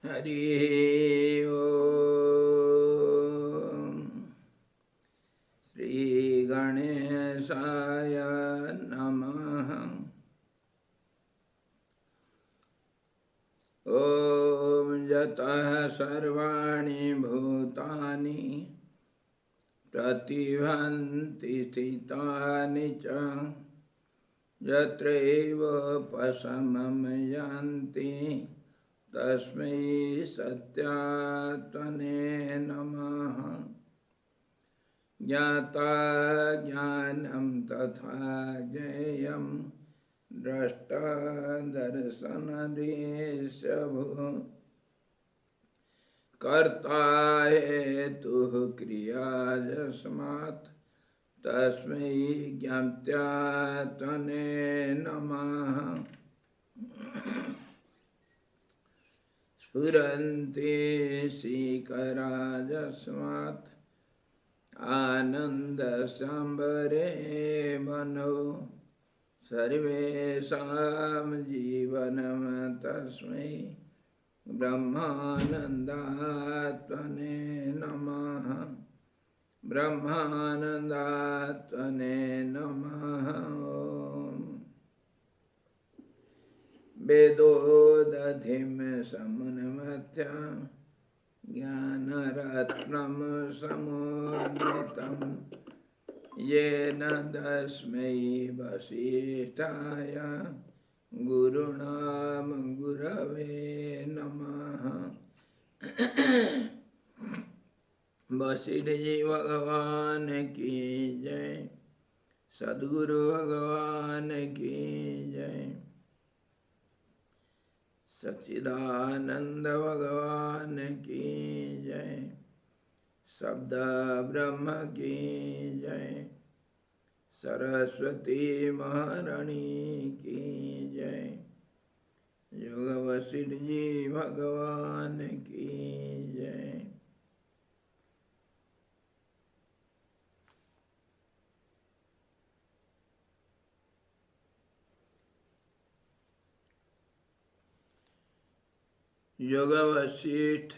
हरि ओम। श्री गणेशाय नमः। ओम यतः सर्वाणि भूतानि प्रतिभान्ति स्थितानि च यत्रैव पशमं यान्ति तस्मै सत्यात्मने नमः। ज्ञाता ज्ञानं तथा ज्ञेयं द्रष्टा दर्शनदृश्यभूः। कर्ता हेतुः क्रिया यस्मात् तस्मै ज्ञात्यात्मने नमः। स्फुरन्ति शिखरा यस्मात् आनन्दसंभरे मनो सर्वेषां जीवनं तस्मै ब्रह्मानन्दात्मने नमः। ब्रह्मानन्दात्मने नमः। वेदोदधिं समुन्मथ्य ज्ञानरत्नं समुद्रितं येन तस्मै वसिष्ठाय गुरुणां गुरवे नमः। वशिष्ठ जी भगवान की जय। सद्गुरु भगवान की जय। सच्चिदानंद भगवान की जय। शब्द ब्रह्म की जय। सरस्वती महारानी की जय। योग वशिष्ठ जी भगवान की जय। योग वशिष्ठ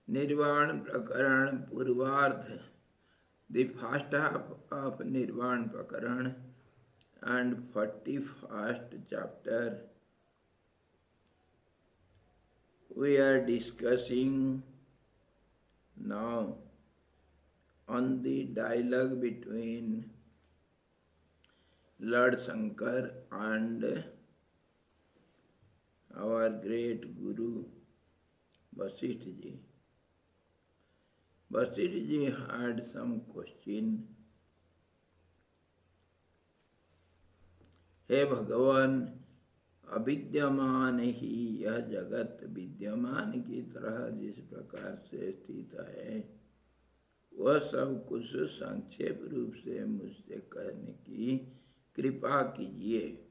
निर्वाण प्रकरण पूर्वार्ध, the first half of Nirvana Prakaran and 41st chapter. We are discussing now on the dialogue between Lord Shankar and our great Guru Vasistha ji. Vasistha ji had some question. हे भगवान, अविद्यमान ही यह जगत विद्यमान की तरह जिस प्रकार से स्थित है, वह सब कुछ संक्षेप रूप से मुझसे कहने की कृपा कीजिए।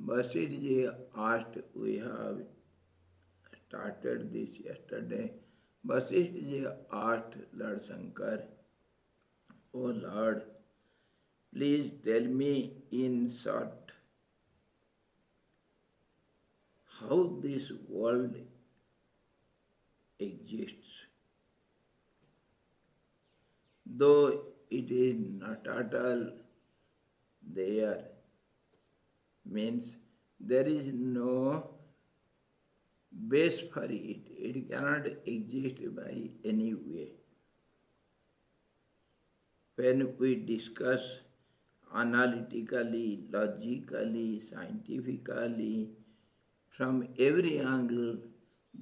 Vasistha ji asked, we have started this yesterday. Vasistha ji asked Lord Shankar, "Oh Lord, please tell me in short how this world exists. Though it is not at all there, means there is no base for it. It cannot exist by any way. When we discuss analytically, logically, scientifically, from every angle,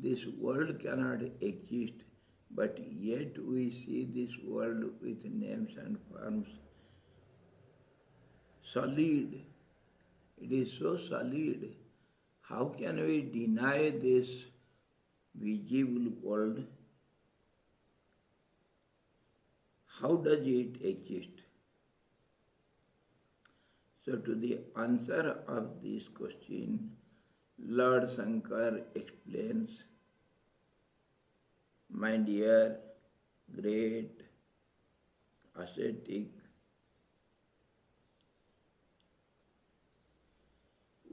this world cannot exist, but yet we see this world with names and forms. Solid. It is so solid. How can we deny this visible world? How does it exist?" So to the answer of this question, Lord Shankar explains, "My dear, great, ascetic,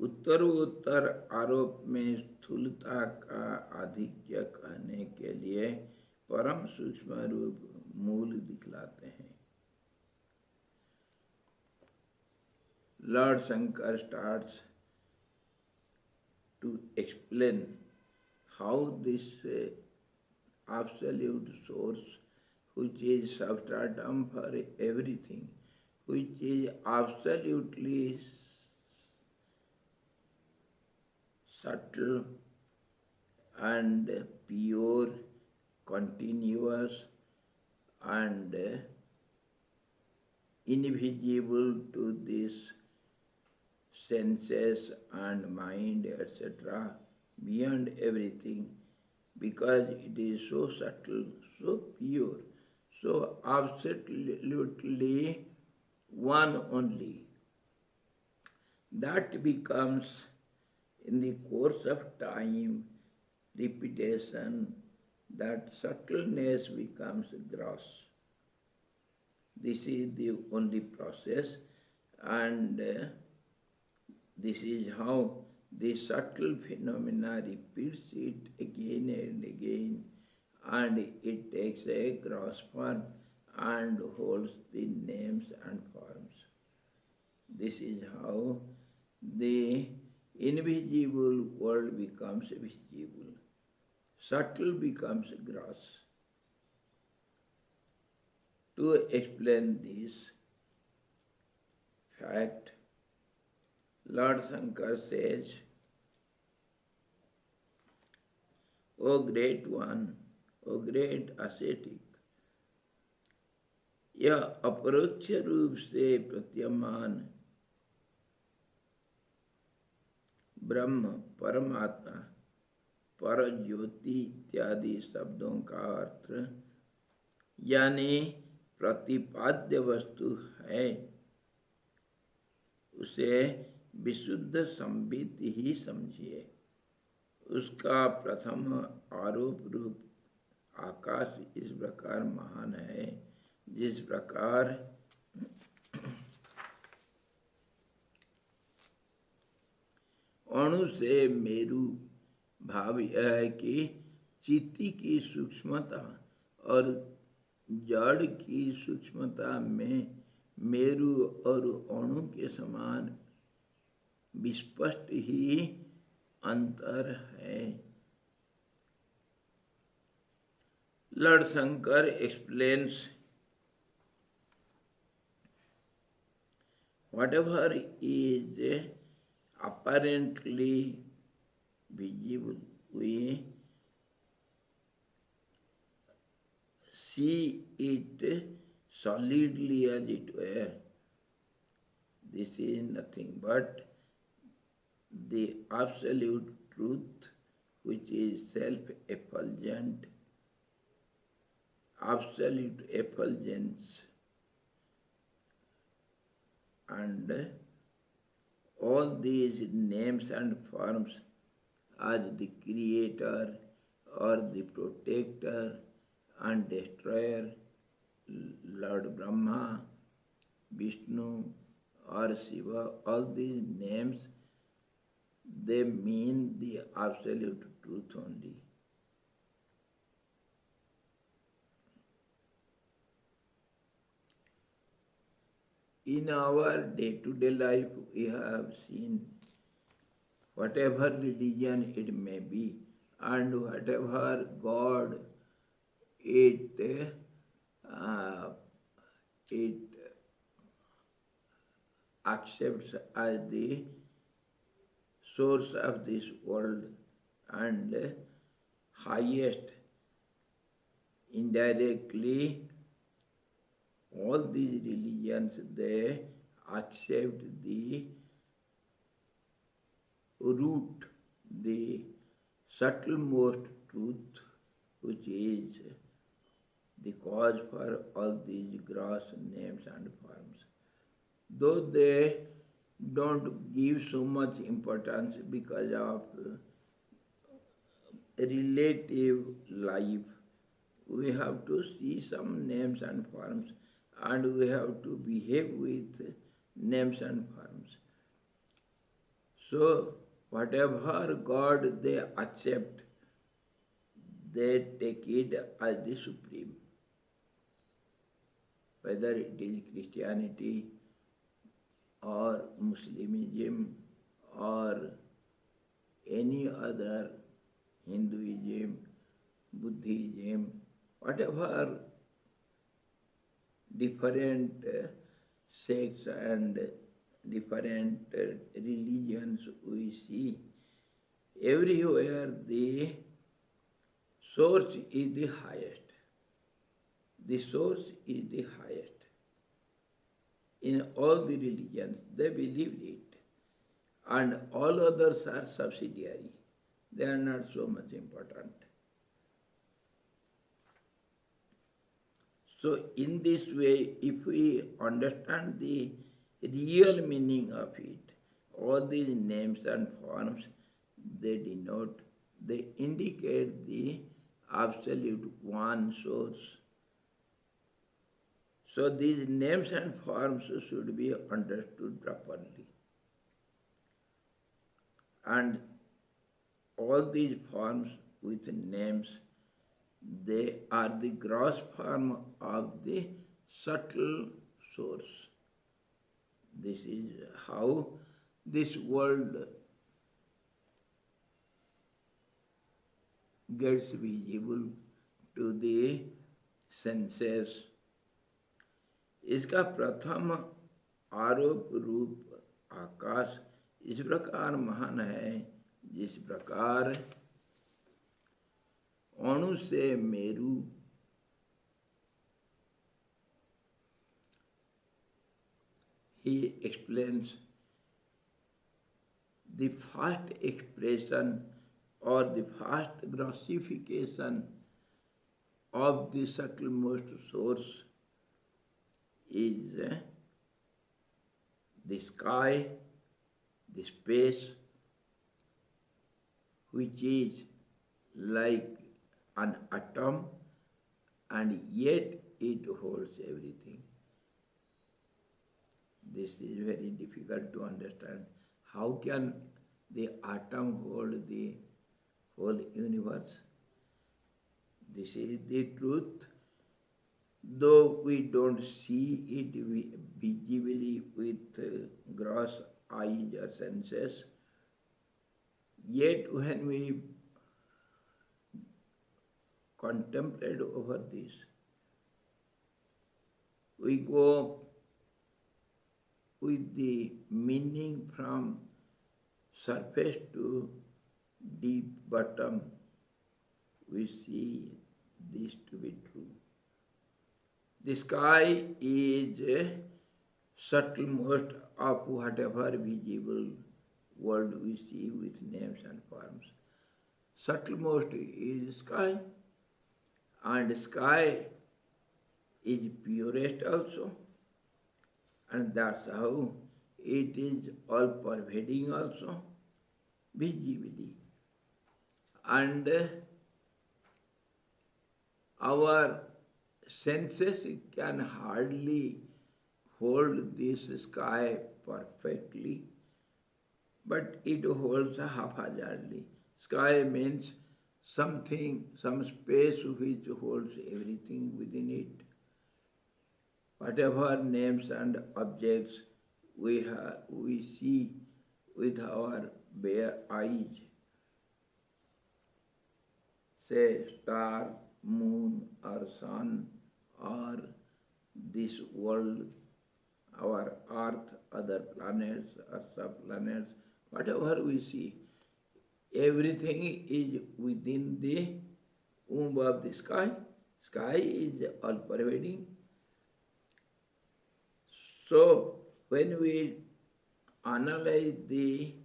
उत्तरोत्तर आरोप में स्थूलता का आधिक्य कहने के लिए परम सूक्ष्म रूप मूल दिखलाते हैं। Lord Shankar starts to explain how this absolute source, which is substratum for everything, which is absolutely subtle and pure, continuous and invisible to this senses and mind, etc., beyond everything, because it is so subtle, so pure, so absolutely one only. That becomes, in the course of time, repetition, that subtleness becomes gross. This is the only process, and this is how the subtle phenomena repeats it again and again, and it takes a gross form and holds the names and forms. This is how the invisible world becomes visible. Subtle becomes gross. To explain this fact, Lord Shankar says, O great one, O great ascetic, यह अपरोक्ष रूप से प्रतीयमान ब्रह्म, परमात्मा, पर ज्योति इत्यादि शब्दों का अर्थ यानी प्रतिपाद्य वस्तु है, उसे विशुद्ध संबित ही समझिए। उसका प्रथम आरोप रूप आकाश इस प्रकार महान है, जिस प्रकार अणु से मेरु भाव यह है कि चित्ती की सूक्ष्मता और जड़ की सूक्ष्मता में मेरु और अणु के समान विस्पष्ट ही अंतर है। Lord Shankar explains whatever is apparently visible, we see it solidly as it were. This is nothing but the absolute truth, which is self-effulgent, absolute effulgence, and all these names and forms as the creator or the protector and destroyer, Lord Brahma, Vishnu or Shiva, all these names, they mean the absolute truth only. In our day-to-day life, we have seen whatever religion it may be and whatever God it accepts as the source of this world and highest. Indirectly, all these religions, they accept the root, the subtlemost truth, which is the cause for all these gross names and forms. Though they don't give so much importance because of relative life, we have to see some names and forms, and we have to behave with names and forms. So, whatever God they accept, they take it as the supreme. Whether it is Christianity or Muslimism or any other Hinduism, Buddhism, whatever different sects and different religions we see, everywhere the source is the highest. The source is the highest. In all the religions, they believe it. And all others are subsidiary. They are not so much important. So in this way, if we understand the real meaning of it, all these names and forms, they denote, they indicate the absolute one source. So these names and forms should be understood properly. And all these forms with names, they are the gross form of the subtle source. This is how this world gets visible to the senses. इसका प्रथम आरोप रूप आकाश इस प्रकार महान है जिस प्रकार अणु से मेरु he explains the first expression or the first grossification of the subtlemost source is the sky, the space, which is like an atom and yet it holds everything. This is very difficult to understand. How can the atom hold the whole universe? This is the truth. Though we don't see it visibly with gross eyes or senses, yet when we contemplate over this, we go with the meaning from surface to deep bottom, we see this to be true. The sky is subtlemost of whatever visible world we see with names and forms. Subtlemost is sky, and sky is purest also, and that's how it is all pervading also, visibly. And our senses can hardly hold this sky perfectly, but it holds haphazardly. Sky means something, some space which holds everything within it. Whatever names and objects we see with our bare eyes, say star, moon or sun or this world, our earth, other planets or sub-planets, whatever we see, everything is within the womb of the sky. Sky is all pervading. So when we analyze the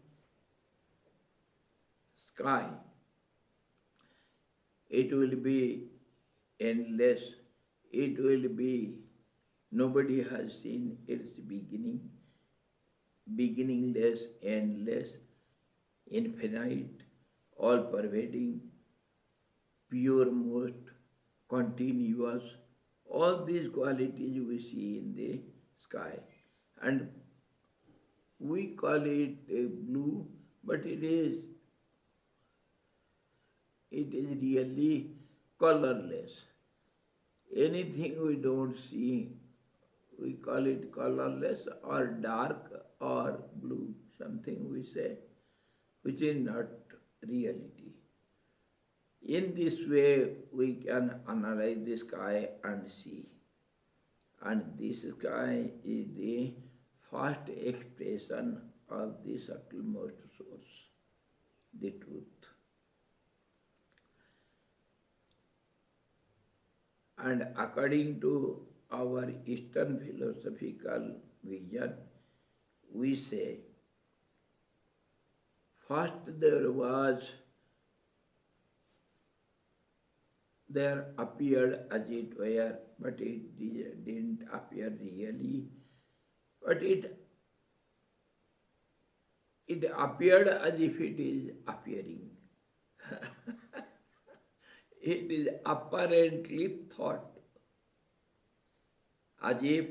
sky, it will be endless. It will be, nobody has seen its beginning, beginningless, endless, infinite, all pervading, pure most, continuous. All these qualities we see in the sky. And we call it blue but it is really colorless. Anything we don't see, we call it colorless or dark or blue, something we say, which is not reality. In this way, we can analyze the sky and see. And this sky is the first expression of the subtlemost source, the truth. And according to our Eastern philosophical vision, we say, first there appeared as it were, but it didn't appear really, but it appeared as if it is appearing. It is apparently thought as if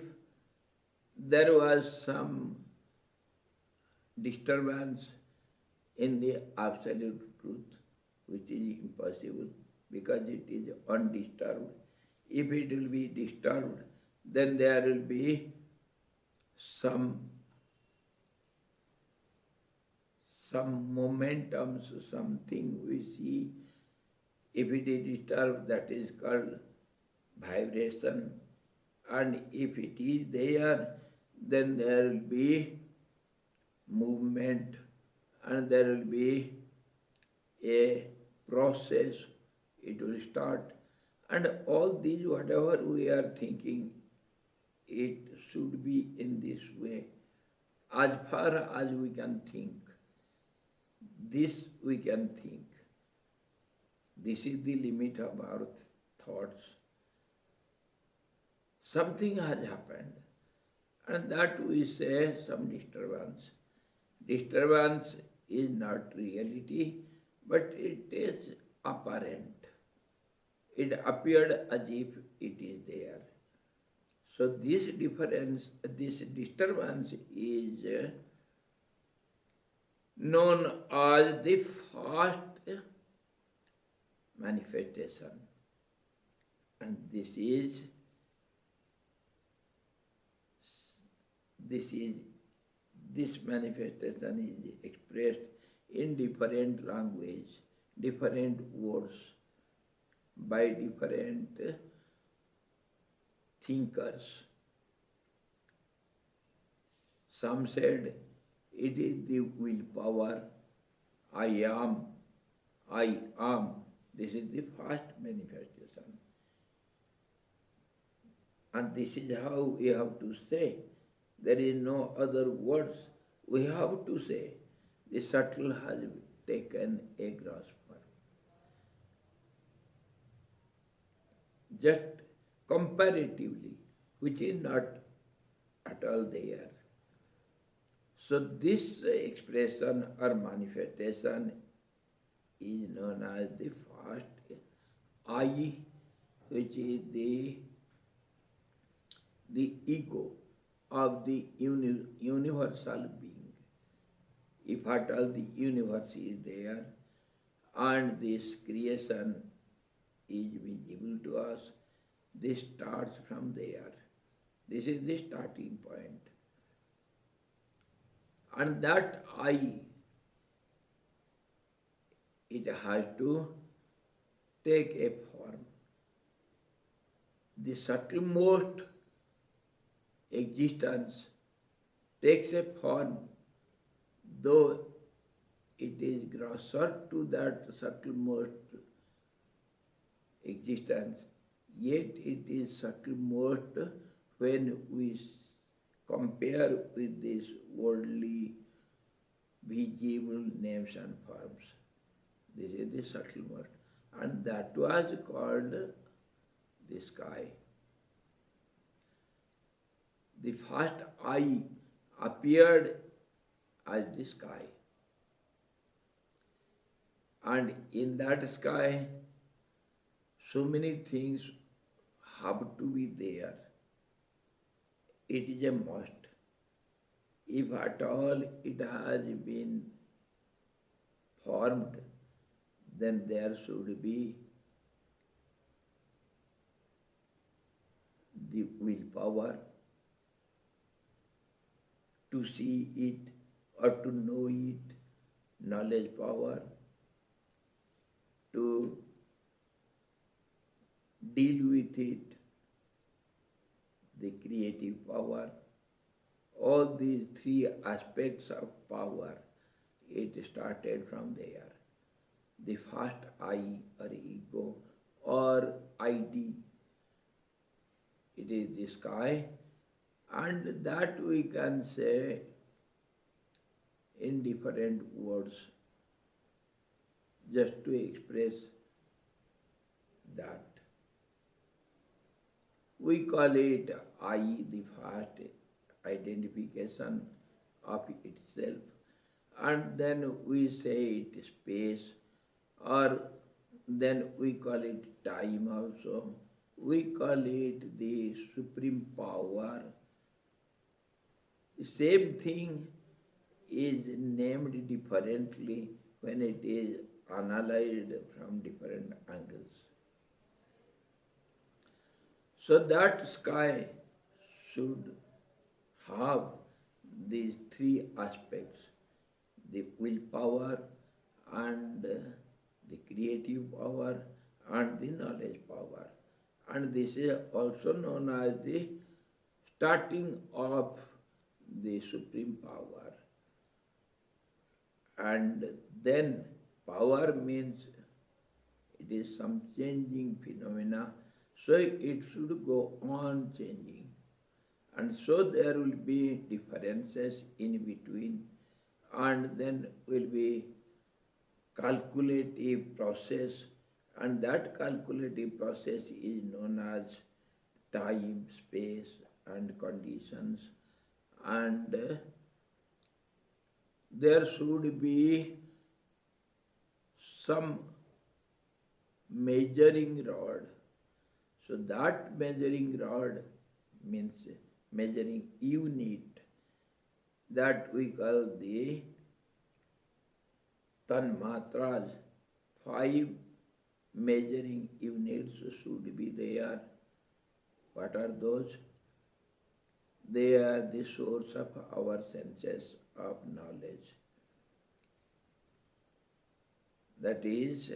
there was some disturbance in the absolute truth, which is impossible because it is undisturbed. If it will be disturbed, then there will be some momentum, something we see. If it is disturbed, that is called vibration. And if it is there, then there will be movement and there will be a process. It will start. And all these, whatever we are thinking, it should be in this way. As far as we can think, this we can think. This is the limit of our thoughts. Something has happened, and that we say some disturbance. Disturbance is not reality, but it is apparent. It appeared as if it is there. So this disturbance is known as the first manifestation. And this manifestation is expressed in different language, different words, by different thinkers. Some said it is the willpower, I am. This is the first manifestation. And this is how we have to say. There is no other words we have to say. The subtle has taken a gross form. Just comparatively, which is not at all there. So this expression or manifestation is known as the first I, which is the ego of the universal being. If at all the universe is there and this creation is visible to us, this starts from there. This is the starting point. And that I, it has to take a form. The subtlemost existence takes a form, though it is grosser to that subtlemost existence, yet it is subtlemost when we compare with these worldly visible names and forms. This is the subtlemost. And that was called the sky. The first I appeared as the sky. And in that sky, so many things have to be there. It is a must. If at all it has been formed, then there should be the willpower to see it or to know it, knowledge power to deal with it, the creative power. All these three aspects of power, it started from there. The first I or ego or ID, it is the sky, and that we can say in different words just to express that. We call it I, the first identification of itself, and then we say it space, or then we call it time also. We call it the supreme power. The same thing is named differently when it is analyzed from different angles. So that sky should have these three aspects, the willpower and the creative power and the knowledge power. And this is also known as the starting of the supreme power. And then power means it is some changing phenomena, so it should go on changing. And so there will be differences in between, and then will be calculative process, and that calculative process is known as time, space and conditions. And there should be some measuring rod. So that measuring rod means measuring unit, that we call the tanmatras. 5 measuring units should be there. What are those? They are the source of our senses of knowledge. That is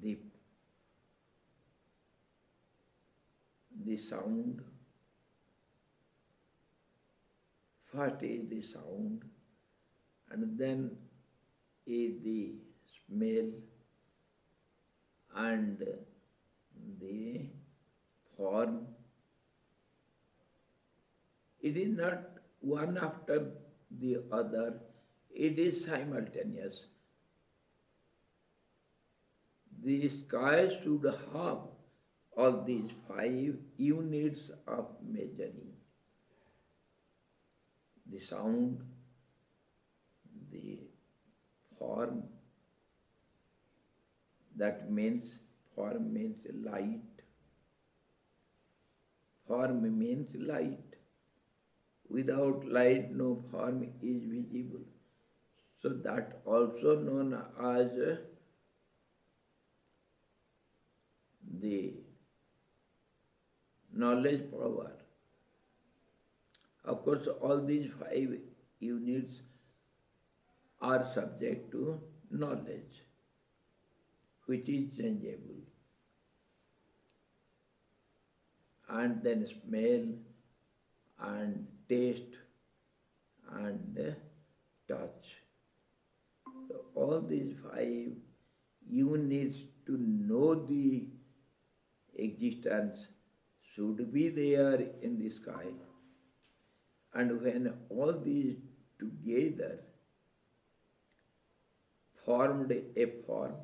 the sound. First is the sound, and then is the smell and the form. It is not one after the other, it is simultaneous. The sky should have all these 5 units of measuring. The sound, the form, that means form means light. Form means light. Without light, no form is visible. So that also known as the knowledge power. Of course, all these 5 units are subject to knowledge, which is changeable. And then smell and taste and touch. So all these 5 units to know the existence should be there in the sky. And when all these together formed a form,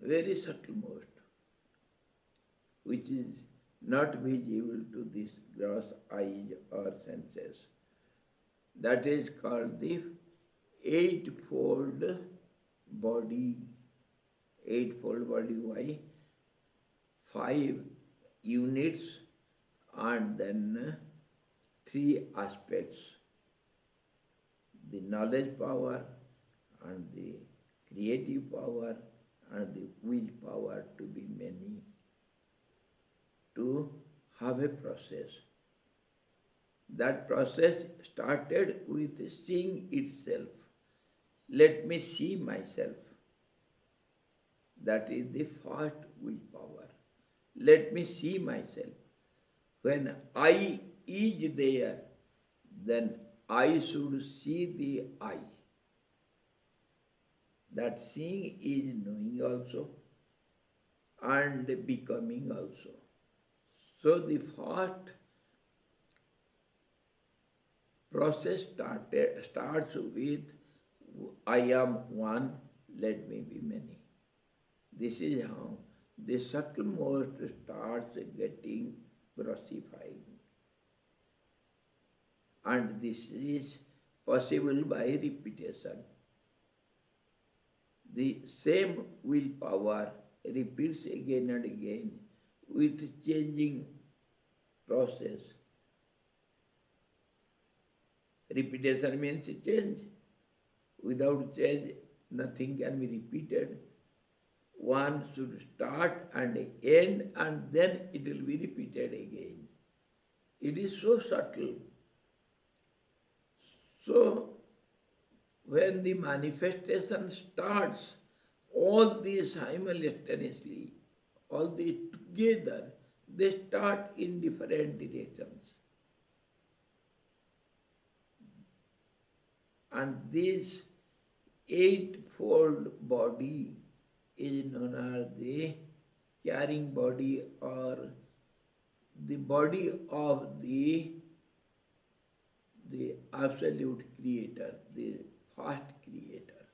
very subtle most, which is not visible to this gross eyes or senses. That is called the eightfold body. Eightfold body, why? 5 units and then 3 aspects. The knowledge power and the creative power and the willpower to be many, to have a process. That process started with seeing itself. Let me see myself. That is the first willpower. Let me see myself. When I is there, then I should see the I. That seeing is knowing also and becoming also. So the first process starts with I am one, let me be many. This is how the subtlemost starts getting grossifying. And this is possible by repetition. The same willpower repeats again and again with changing process. Repetition means change. Without change, nothing can be repeated. One should start and end, and then it will be repeated again. It is so subtle. So, when the manifestation starts, all these simultaneously, all these together, they start in different directions. And this eightfold body is known as the carrying body, or the body of the absolute creator, the first creator.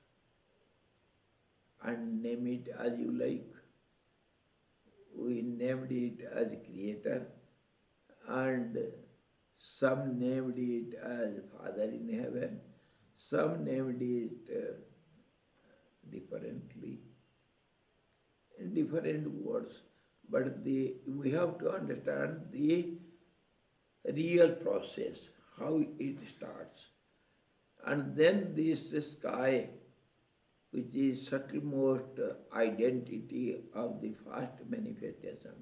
And name it as you like. We named it as creator, and some named it as Father in heaven, some named it differently, in different words. But we have to understand the real process, how it starts. And then this sky, which is subtlemost identity of the first manifestation,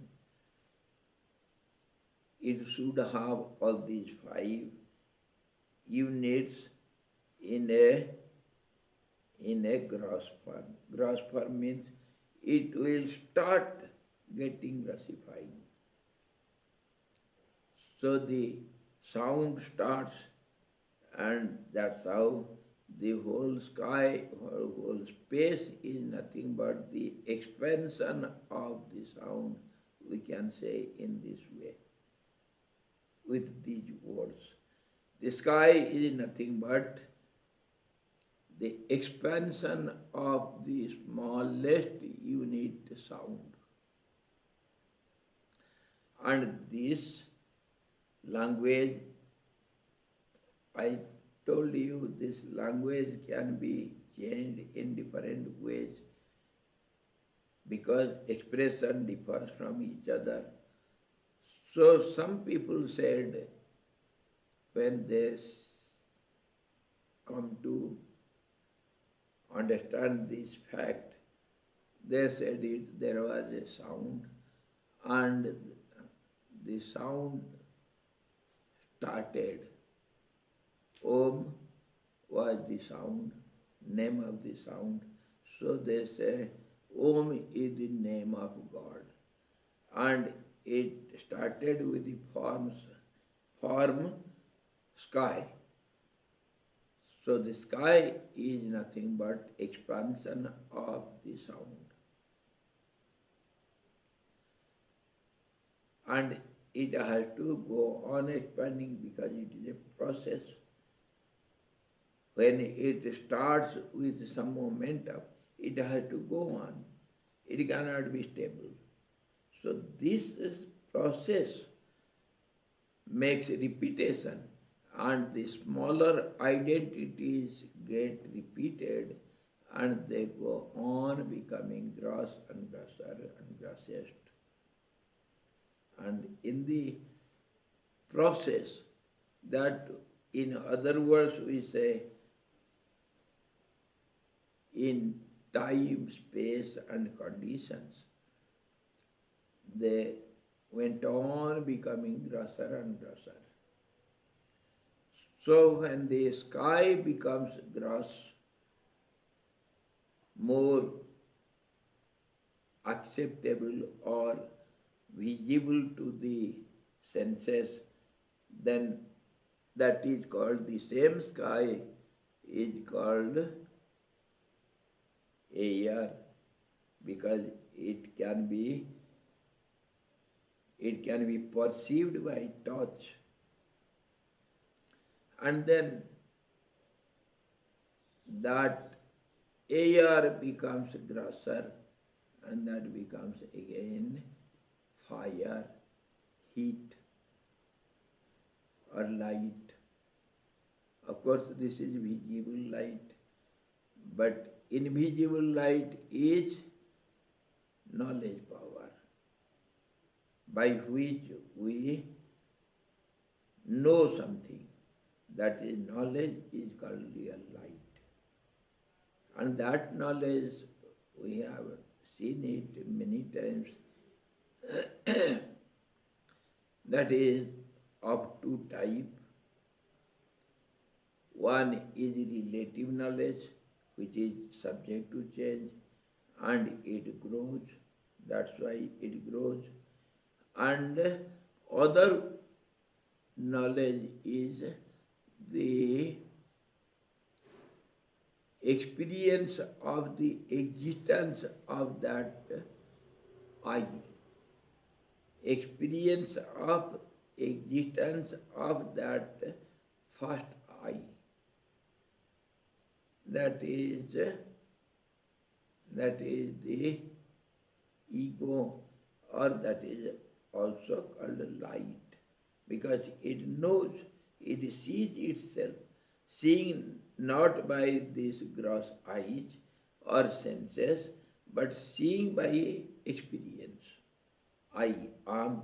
it should have all these 5 units in a gross form. Gross form means it will start getting grossifying. So the sound starts, and that's how the whole sky, whole space is nothing but the expansion of the sound, we can say in this way, with these words. The sky is nothing but the expansion of the smallest unit sound. And this language, I told you, this language can be changed in different ways because expression differs from each other. So some people said, when they come to understand this fact, they said there was a sound, and the sound started. Om was the sound, name of the sound. So they say Om is the name of God. And it started with the form sky. So the sky is nothing but expansion of the sound. And it has to go on expanding because it is a process. When it starts with some momentum, it has to go on. It cannot be stable. So this process makes repetition, and the smaller identities get repeated, and they go on becoming gross and grosser and grossest. And in the process, that in other words we say, in time, space and conditions, they went on becoming grosser and grosser. So when the sky becomes gross, more acceptable or visible to the senses, then that is called, the same sky is called air, because it can be perceived by touch. And then that air becomes grosser, and that becomes again fire, heat or light. Of course, this is visible light, but invisible light is knowledge power, by which we know something. That is, knowledge is called real light. And that knowledge, we have seen it many times, that is of two types. One is relative knowledge, which is subject to change, and it grows. That's why it grows. And other knowledge is the experience of the existence of that I. Experience of existence of that first I. That is the ego, or that is also called light, because it knows, it sees itself, seeing not by these gross eyes or senses, but seeing by experience. I am.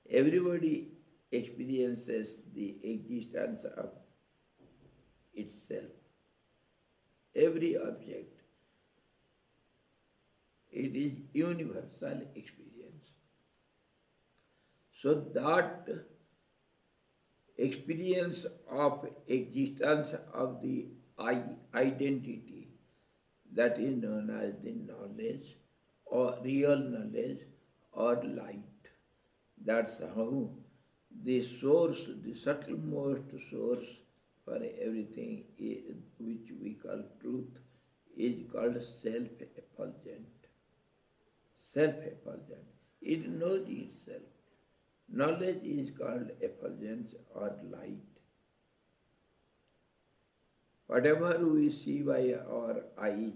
Everybody experiences the existence of itself. Every object. It is universal experience. So that experience of existence of the I, identity, that is known as the knowledge or real knowledge or light. That's how the source, the subtlemost source for everything, which we call truth, is called self-effulgent. Self-effulgent. It knows itself. Knowledge is called effulgence or light. Whatever we see by our eyes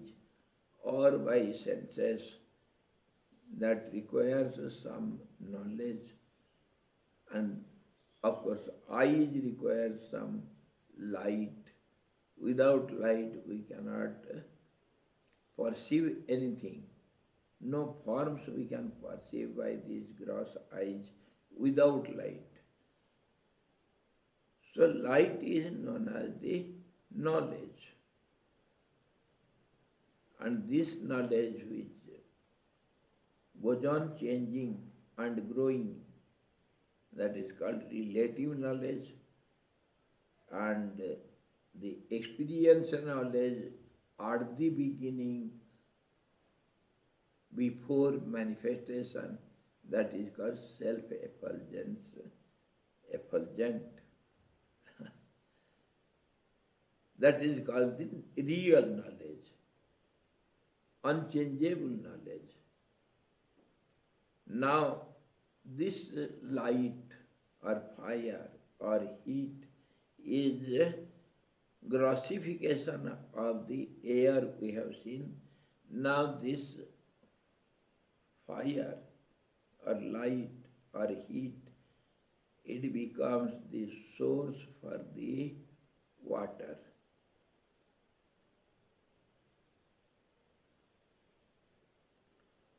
or by senses, that requires some knowledge, and of course eyes require some light. Without light we cannot perceive anything. No forms we can perceive by these gross eyes without light. So light is known as the knowledge. And this knowledge which goes on changing and growing, that is called relative knowledge, and the experience knowledge at the beginning, before manifestation, that is called self-effulgence, effulgent. That is called the real knowledge, unchangeable knowledge. Now, this light or fire or heat is grossification of the air we have seen. Now this fire or light or heat, it becomes the source for the water.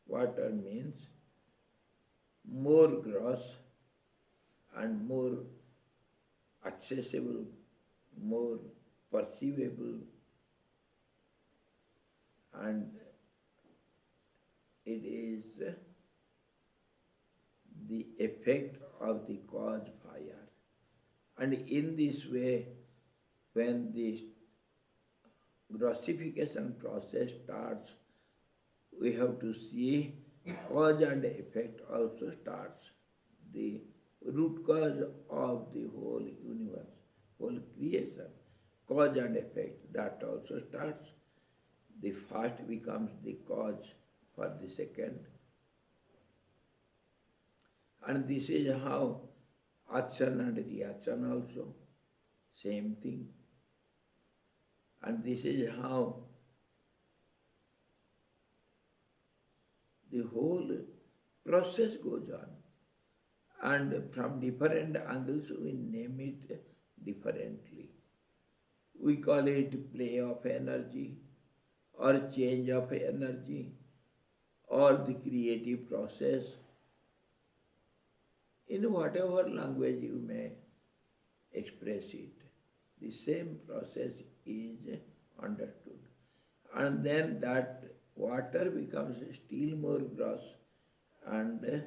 Water means more gross and more accessible, more perceivable and it is the effect of the cause fire. And in this way, when the grossification process starts, we have to see cause and effect also starts. The root cause of the whole universe, whole creation, cause and effect, that also starts. The first becomes the cause for the second. And this is how action and reaction also, same thing. And this is how the whole process goes on. And from different angles we name it differently. We call it play of energy, or change of energy, or the creative process. In whatever language you may express it, the same process is understood. And then that water becomes still more gross, and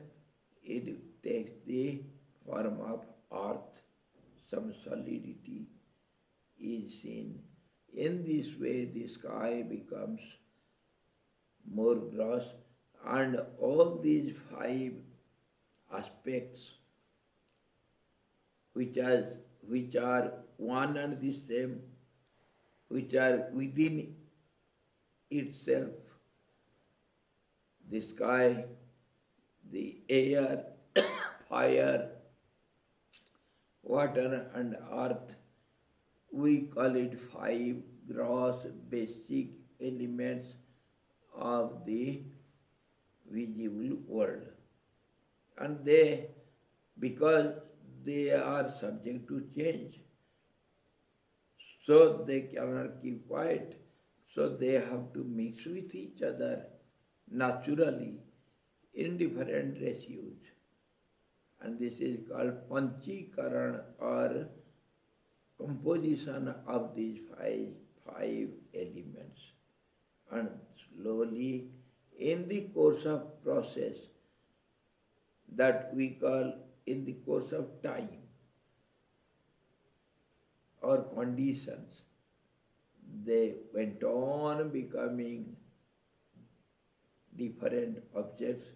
it takes the form of earth, some solidity is seen. In this way the sky becomes more gross, and all these five aspects which are one and the same, which are within itself, the sky, the air, fire, water and earth, we call it five gross basic elements of the visible world. And they, because they are subject to change, so they cannot keep quiet, so they have to mix with each other naturally in different ratios. And this is called Panchikaran, or composition of these five elements. And slowly, in the course of process, that we call in the course of time or conditions, they went on becoming different objects,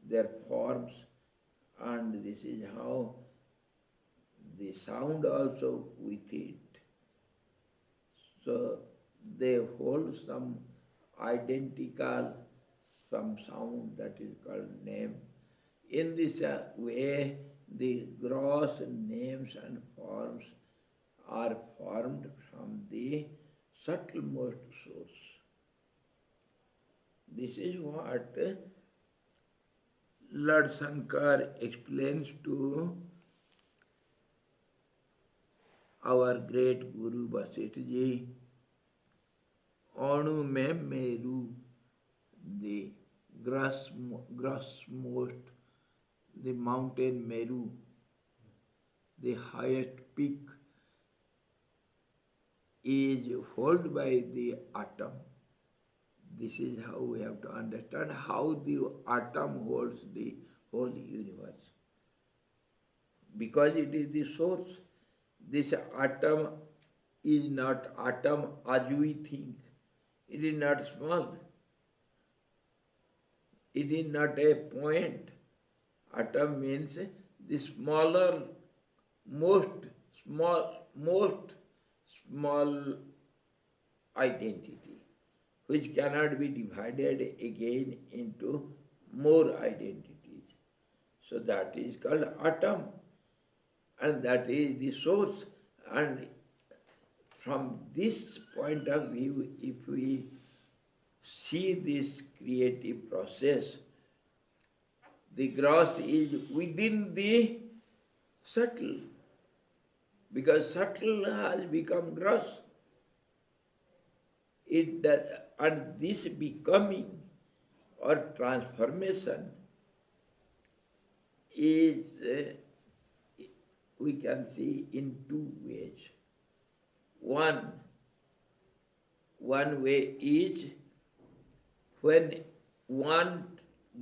their forms, and this is how the sound also with it. So they hold some identical, some sound that is called name. In this way, the gross names and forms are formed from the subtlemost source. This is what Lord Shankar explains to our great Guru Vasistha ji. Anu mein meru, the grossmost, the mountain Meru, the highest peak, is held by the atom. This is how we have to understand how the atom holds the whole universe. Because it is the source. This atom is not atom as we think. It is not small. It is not a point. Atom means the smaller, most small identity, which cannot be divided again into more identities. So that is called atom, and that is the source. And from this point of view, if we see this creative process, the gross is within the subtle, because subtle has become gross. It does, and this becoming or transformation is, we can see in two ways. One way is when one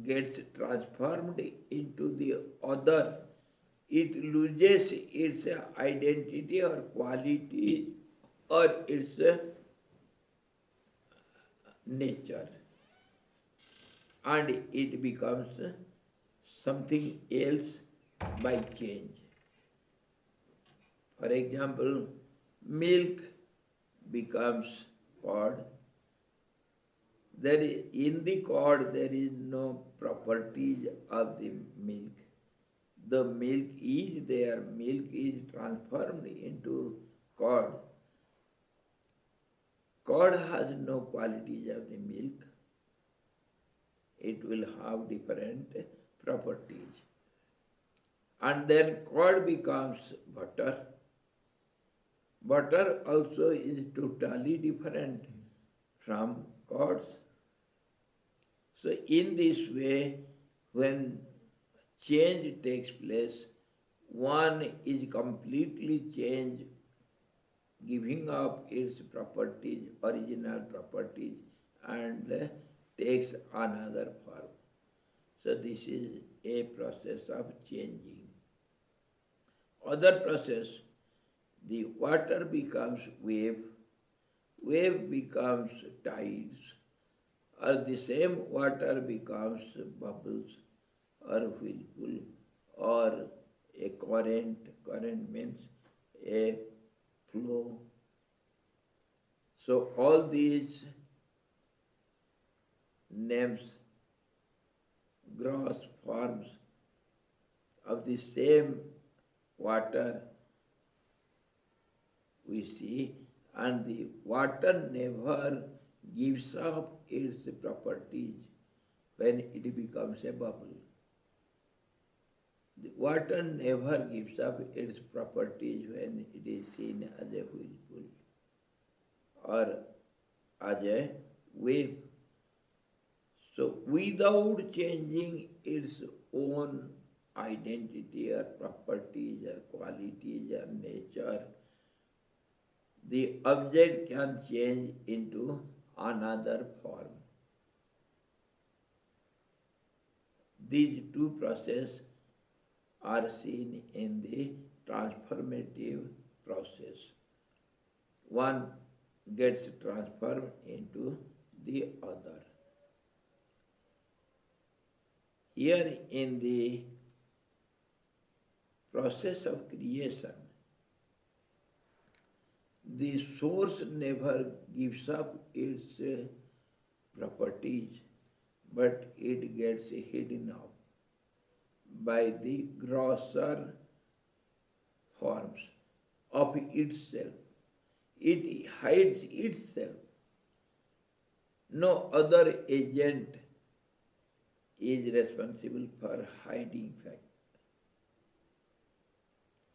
gets transformed into the other, it loses its identity or quality or its nature, and it becomes something else by change. For example, milk becomes curd. In the curd there is no properties of the milk. The milk is there, milk is transformed into curd. Curd has no qualities of the milk. It will have different properties. And then curd becomes butter. Butter also is totally different from curds. So in this way, when change takes place, one is completely changed, giving up its properties, original properties, and takes another form. So this is a process of changing. Other process, the water becomes wave, wave becomes tides, or the same water becomes bubbles or whirlpool or a current. Current means a flow. So all these names, gross forms of the same water we see, and the water never gives up its properties when it becomes a bubble. The water never gives up its properties when it is seen as a whirlpool or as a wave. So without changing its own identity or properties or qualities or nature, the object can change into another form. These two processes are seen in the transformative process. One gets transformed into the other. Here in the process of creation, the source never gives up its properties, but it gets hidden up by the grosser forms of itself. It hides itself. No other agent is responsible for hiding fact.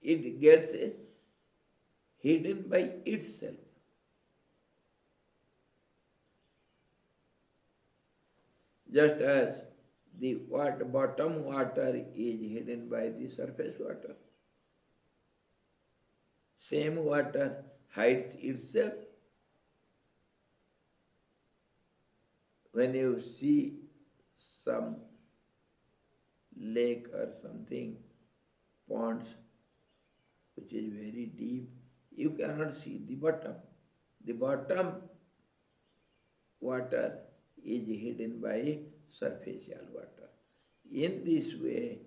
It gets hidden by itself. Just as the bottom water is hidden by the surface water. Same water hides itself. When you see some lake or something, ponds, which is very deep, you cannot see the bottom. The bottom water is hidden by surfacial water. In this way,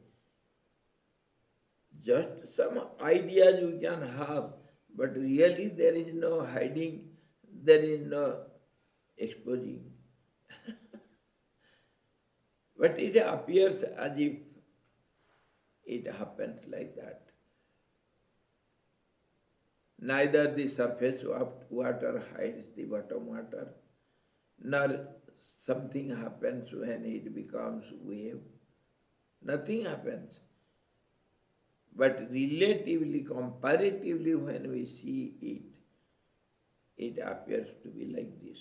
just some ideas you can have, but really there is no hiding, there is no exposing. But it appears as if it happens like that. Neither the surface water hides the bottom water, nor something happens when it becomes wave. Nothing happens. But relatively, comparatively, when we see it, it appears to be like this.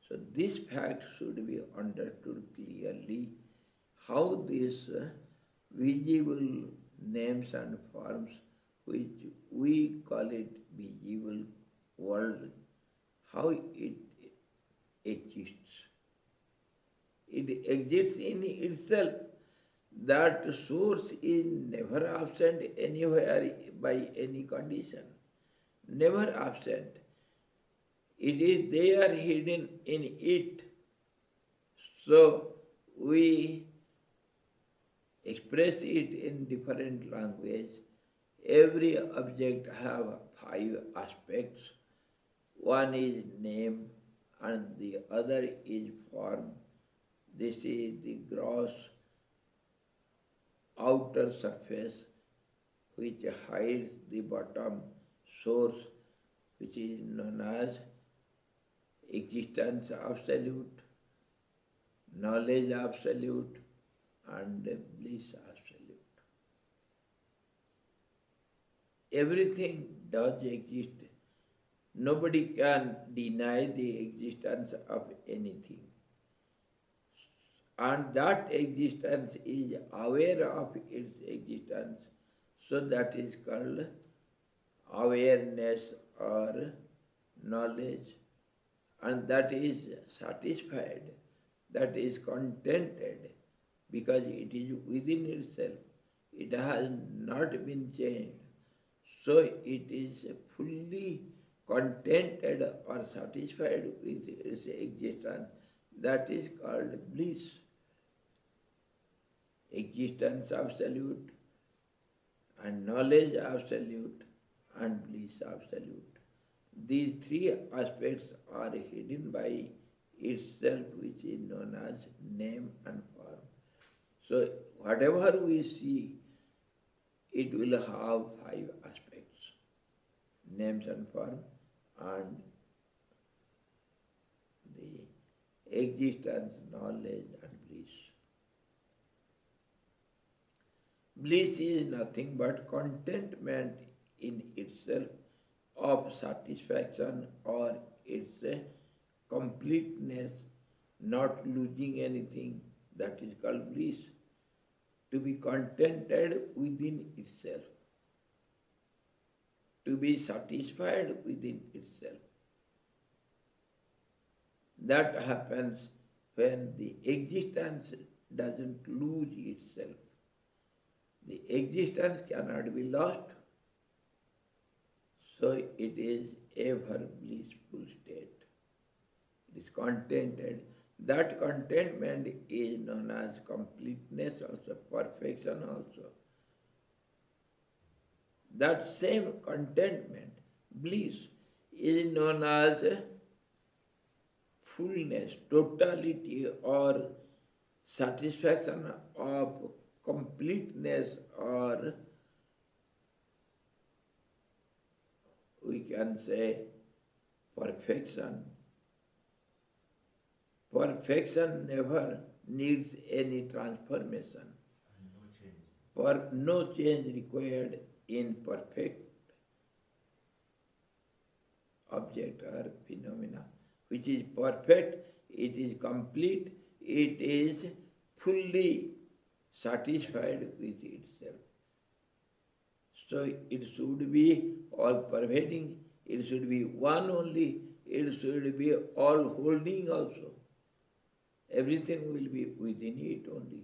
So this fact should be understood clearly, how these visible names and forms, which we call it visible world, how it exists. It exists in itself. That source is never absent anywhere by any condition. Never absent. It is there hidden in it. So we express it in different language. Every object have 5 aspects. One is name and the other is form. This is the gross outer surface which hides the bottom source, which is known as existence absolute, knowledge absolute, and bliss absolute. Everything does exist. Nobody can deny the existence of anything. And that existence is aware of its existence. So that is called awareness or knowledge. And that is satisfied, that is contented, because it is within itself. It has not been changed. So it is fully contented or satisfied with its existence. That is called bliss. Existence absolute, and knowledge absolute, and bliss absolute. These 3 aspects are hidden by itself, which is known as name and form. So whatever we see, it will have 5 aspects: names and form, and the existence, knowledge, and bliss. Bliss is nothing but contentment in itself of satisfaction or its completeness, not losing anything. That is called bliss. To be contented within itself. To be satisfied within itself. That happens when the existence doesn't lose itself. The existence cannot be lost, so it is ever blissful state. It is contented. That contentment is known as completeness also, perfection also. That same contentment, bliss, is known as fullness, totality, or satisfaction of completeness, or we can say perfection. Perfection never needs any transformation. No change required in perfect object or phenomena. Which is perfect, it is complete, it is fully satisfied with itself. So it should be all-pervading, it should be one only, it should be all-holding also. Everything will be within it only.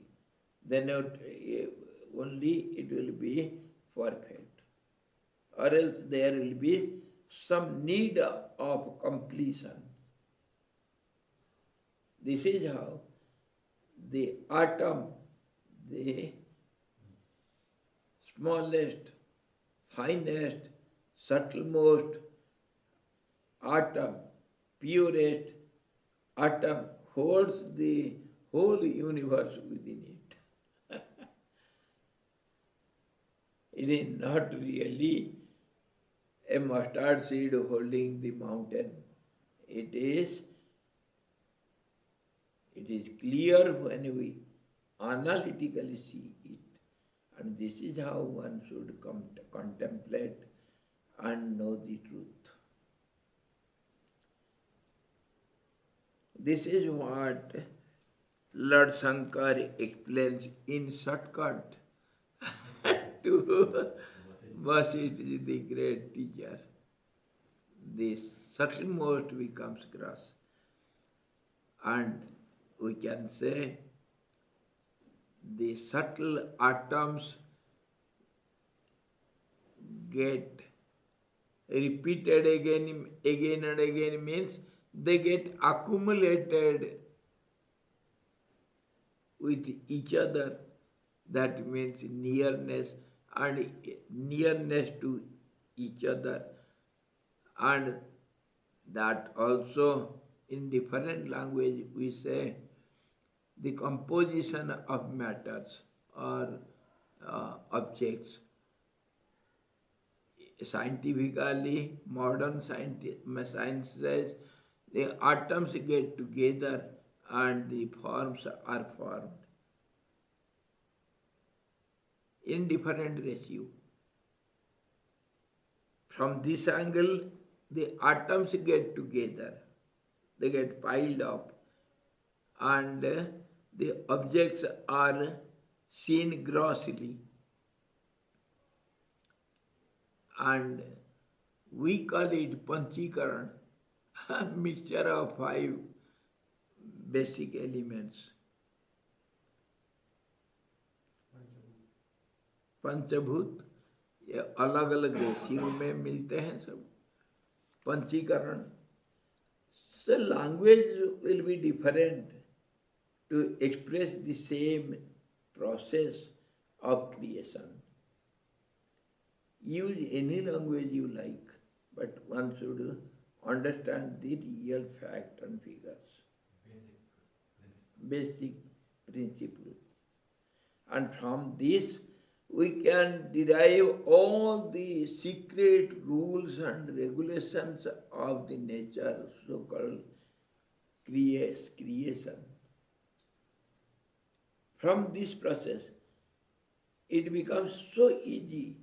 Then only it will be perfect. Or else there will be some need of completion. This is how the atom, the smallest, finest, subtlemost atom, purest atom holds the whole universe within it. It is not really a mustard seed holding the mountain. It is clear when we analytically see it. And this is how one should contemplate and know the truth. This is what Lord Shankar explains in shortcut to Vasistha, the great teacher. The subtlemost becomes gross. and we can say the subtle atoms get repeated again and again means they get accumulated with each other. That means nearness and nearness to each other, and that also in different language we say the composition of matters or objects. Scientifically, modern science says the atoms get together and the forms are formed in different ratio. From this angle, the atoms get together, they get piled up, and the objects are seen grossly. And we call it Panchikaran, a mixture of five basic elements. पंचभूत ये अलग अलग ratio में मिलते हैं सब. पंचीकरण. So language will be different to express the same process of creation. Use any language you like, but one should understand the real fact and figures. Basic principle. And from this, we can derive all the secret rules and regulations of the nature, so-called creation. From this process, it becomes so easy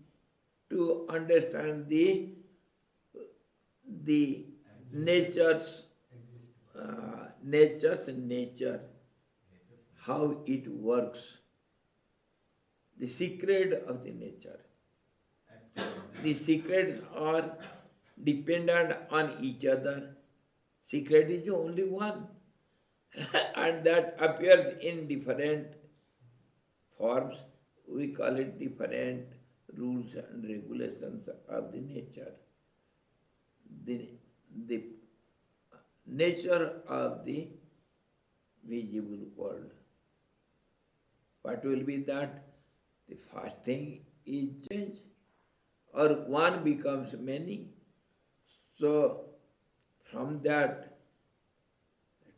to understand the nature's nature, how it works, the secret of the nature. The secrets are dependent on each other. Secret is only one, and that appears in different forms. We call it different rules and regulations of the nature. The nature of the visible world. What will be that? The first thing is change, or one becomes many. So from that,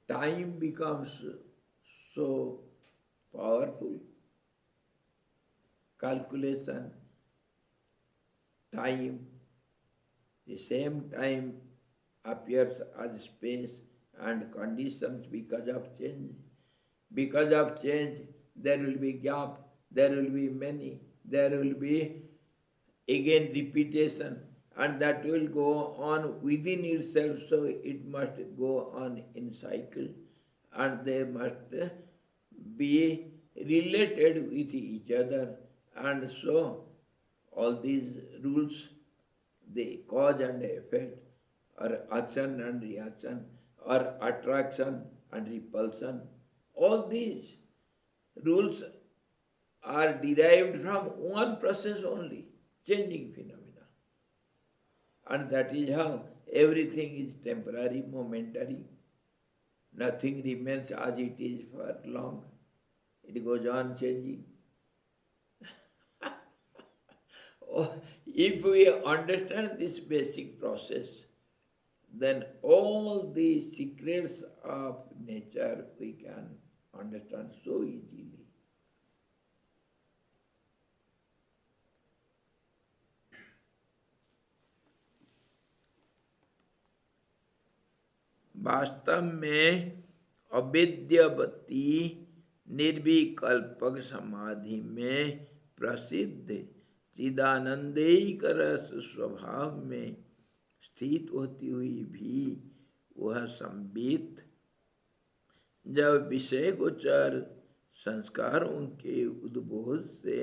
time becomes so powerful. Calculation, time, the same time appears as space and conditions because of change. Because of change, there will be gap, there will be many, there will be again repetition, and that will go on within itself, so it must go on in cycle, and they must be related with each other. And so all these rules, the cause and effect, or action and reaction, or attraction and repulsion, all these rules are derived from one process only, changing phenomena. And that is how everything is temporary, momentary. Nothing remains as it is for long. It goes on changing. If we understand this basic process, then all the secrets of nature we can understand so easily. वास्तव में अविद्यावती निर्विकल्पक समाधि में प्रसिद्ध चिदानंदेयिक रस स्वभाव में स्थित होती हुई भी वह संबित जब विषय गोचर संस्कारों के उद्बोध से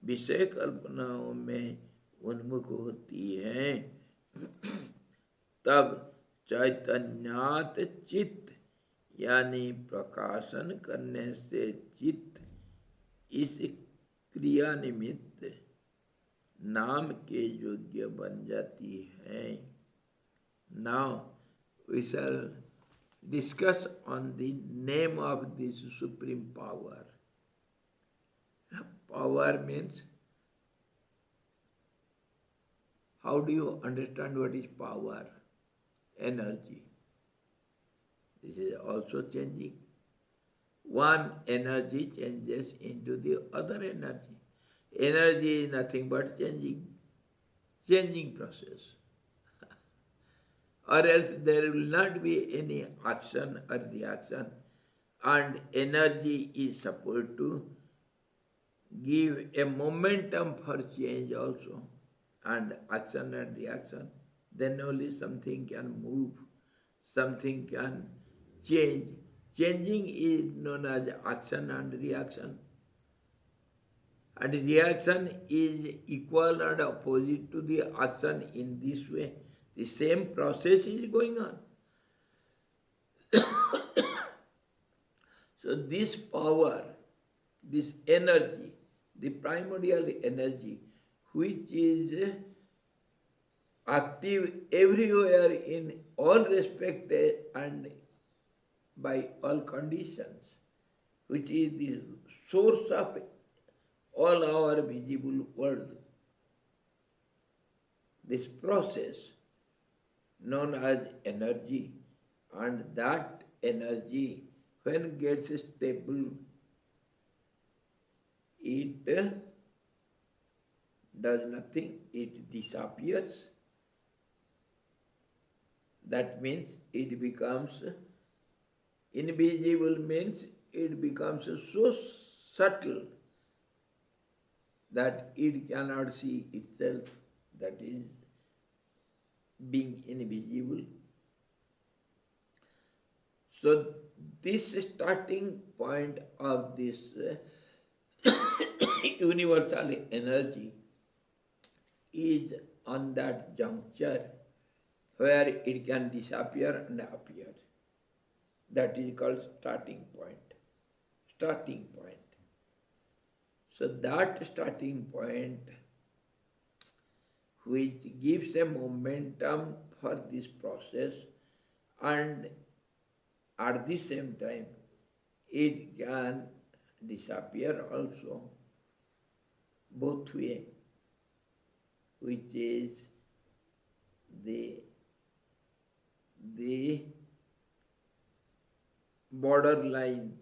विषय कल्पनाओं में उन्मुख होती है, तब चैतन्यात चित्त यानी प्रकाशन करने से चित्त इस क्रिया निमित्त नाम के योग्य बन जाती है. Now we shall discuss on the name of this supreme power. Power means, how do you understand what is power? Energy. This is also changing. One energy changes into the other energy. Energy is nothing but changing process. Or else there will not be any action or reaction, and energy is supposed to give a momentum for change also, and action and reaction. Then only something can move, something can change. Changing is known as action and reaction. And reaction is equal and opposite to the action in this way. The same process is going on. So this power, this energy, the primordial energy, which is active everywhere in all respect and by all conditions, which is the source of all our visible world. This process known as energy, and that energy when gets stable, it does nothing, it disappears. That means it becomes invisible, means it becomes so subtle that it cannot see itself, that is being invisible. So this starting point of this universal energy is on that juncture where it can disappear and appear. That is called starting point. Starting point. So that starting point, which gives a momentum for this process, and at the same time it can disappear also, both way, which is the borderline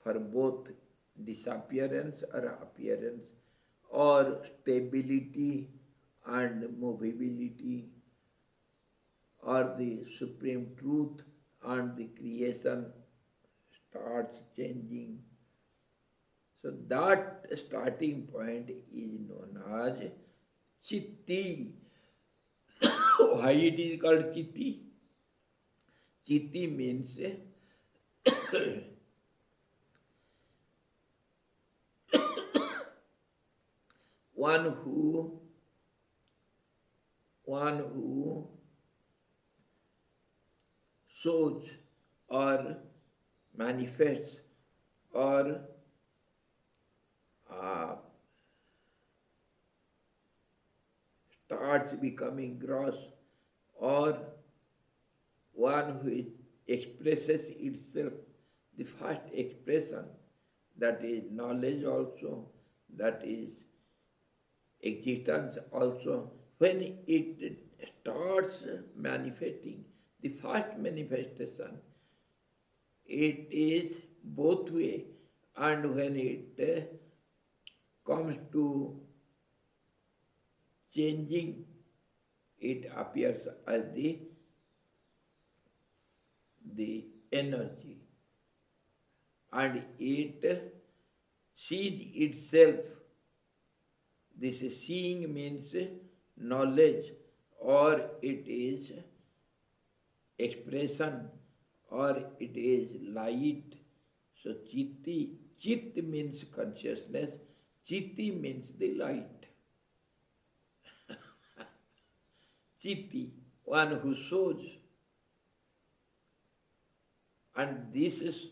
for both disappearance or appearance, or stability and movability, or the supreme truth and the creation starts changing. So that starting point is known as chitti. Why it is called chitti? Chitti means one who shows or manifests or starts becoming gross, or one who expresses itself, the first expression, that is knowledge also, that is existence also. When it starts manifesting, the first manifestation, it is both way, and when it comes to changing, it appears as the energy, and it sees itself. This seeing means knowledge, or it is expression, or it is light. So chitti, chit means consciousness, chitti means the light. Chitti, one who shows. And this is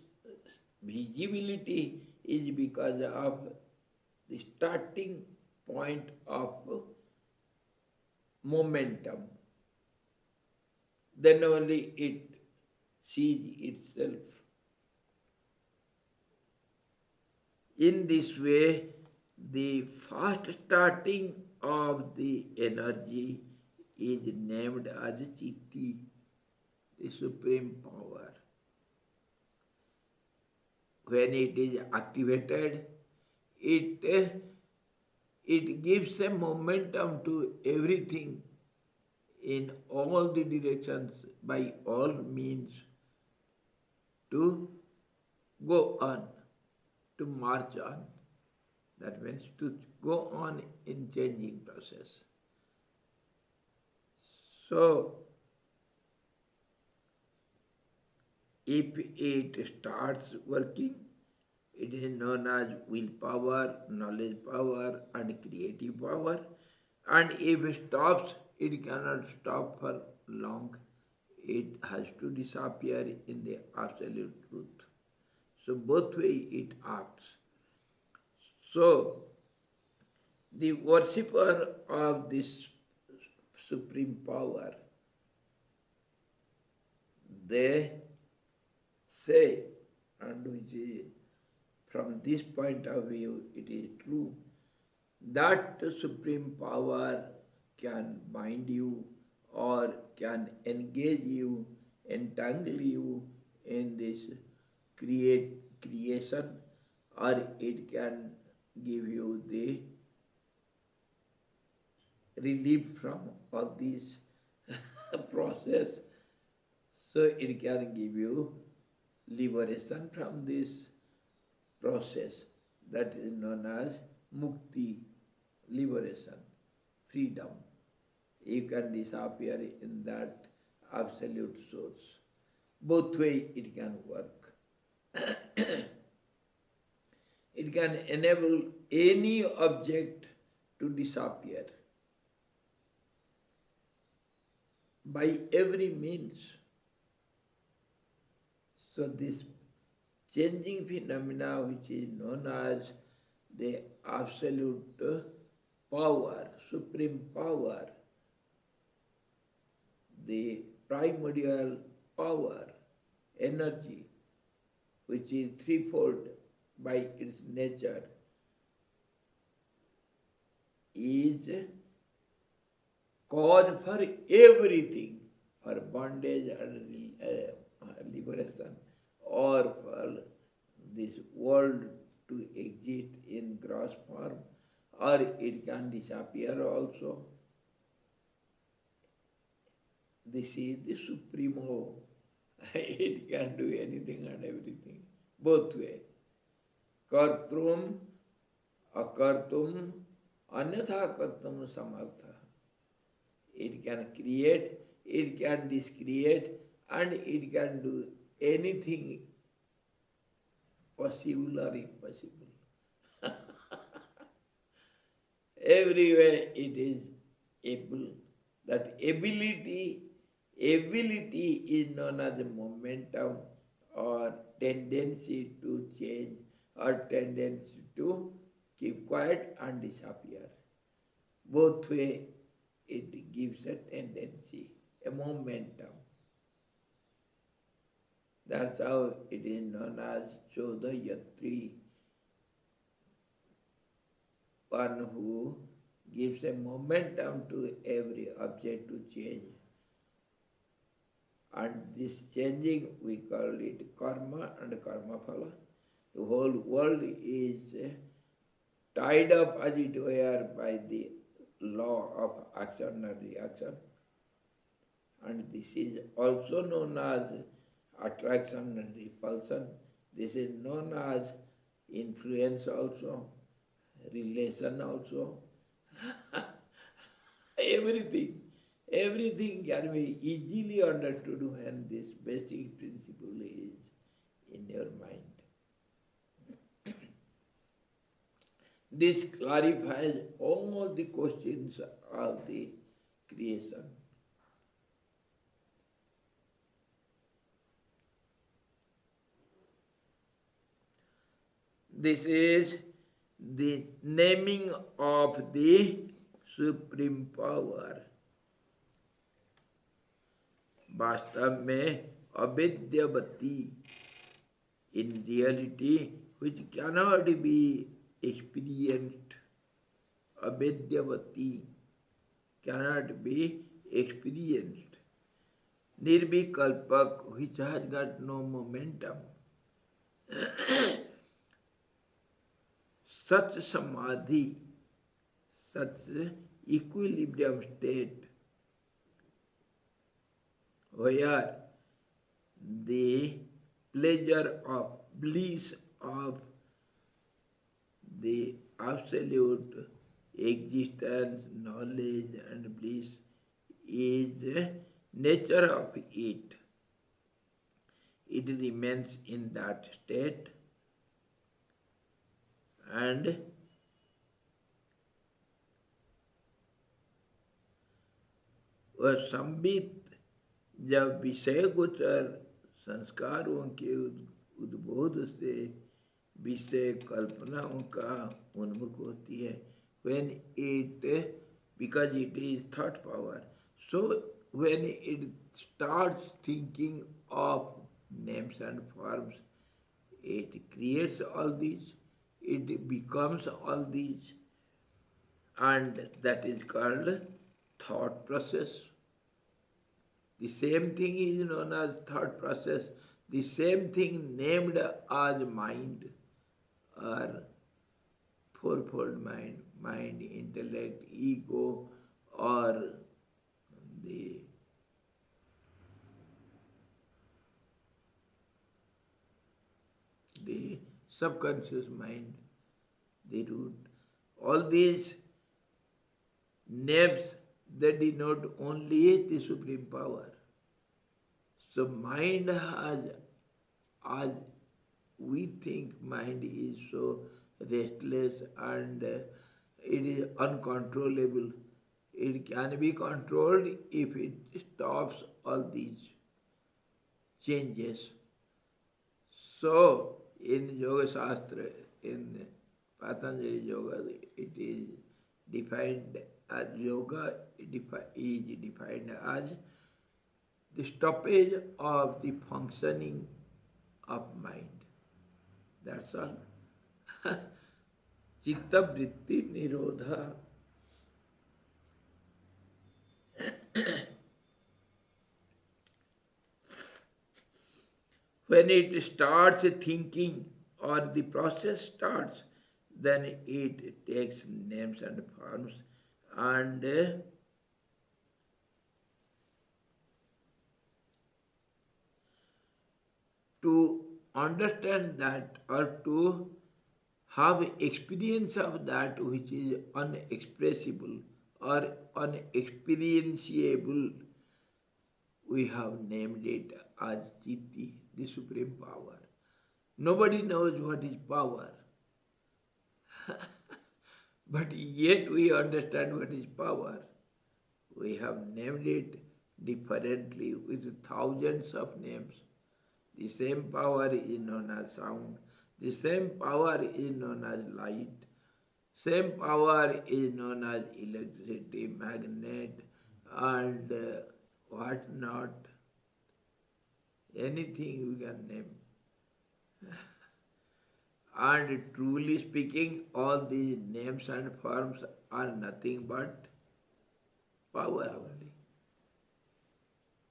visibility is because of the starting point of momentum. Then only it sees itself. In this way, the fast starting of the energy is named as Chitti, the supreme power. When it is activated, it gives a momentum to everything in all the directions by all means to go on, to march on. That means to go on in changing process. So, if it starts working, it is known as willpower, knowledge power, and creative power. And if it stops, it cannot stop for long. It has to disappear in the absolute truth. So both ways it acts. So the worshipper of this supreme power, they say, and which is, from this point of view it is true, that supreme power can bind you or can engage you, entangle you in this creation, or it can give you the relief from all this process. So it can give you liberation from this process that is known as mukti, liberation, freedom. You can disappear in that absolute source. Both ways it can work. It can enable any object to disappear by every means. So this changing phenomena, which is known as the absolute power, supreme power, the primordial power, energy, which is threefold by its nature, is cause for everything, for bondage and liberation, or for this world to exist in gross form, or it can disappear also. This is the supremo. It can do anything and everything, both way. Kartrum, akartum, anyatha kartum samartha. It can create, it can discreate, and it can do anything possible or impossible. Everywhere it is able. That ability is known as a momentum or tendency to change or tendency to keep quiet and disappear. Both way it gives a tendency, a momentum. That's how it is known as Chodha Yatri, one who gives a momentum to every object to change. And this changing, we call it karma and karma phala. The whole world is tied up, as it were, by the law of action and reaction. And this is also known as attraction and repulsion. This is known as influence also, relation also. Everything can be easily understood when this basic principle is in your mind. This clarifies all the questions of the creation. This is the naming of the supreme power. वास्तव में अविद्यवती, in reality, which cannot be experienced. Avidyavati cannot be experienced. Nirvikalpak, which has got no momentum. Such samadhi, such equilibrium state, where the pleasure of bliss of the absolute existence, knowledge and bliss is nature of it. It remains in that state, and वह संबित जब विषय गोचर संस्कारों के उद्बोध से विषय कल्पनाओं का उन्मुख होती है, when it, because it is thought power, so when it starts thinking of names and forms, it creates all these, it becomes all these, and that is called thought process. The same thing is known as thought process. The same thing named as mind, or fourfold mind, mind, intellect, ego, or the subconscious mind, the root. All these names, they denote only the supreme power. So mind has, as we think mind is so restless and it is uncontrollable. It can be controlled if it stops all these changes. So in Yoga Shastra, in Patanjali Yoga, it is defined as yoga is defined as the stoppage of the functioning of mind. That's all. Chitta vritti nirodha. When it starts thinking or the process starts, then it takes names and forms, and to understand that or to have experience of that which is unexpressible or unexperienciable, we have named it as Chitti, the supreme power. Nobody knows what is power. But yet we understand what is power. We have named it differently with thousands of names. The same power is known as sound. The same power is known as light. Same power is known as electricity, magnet, and what not. Anything you can name. And truly speaking, all these names and forms are nothing but power only,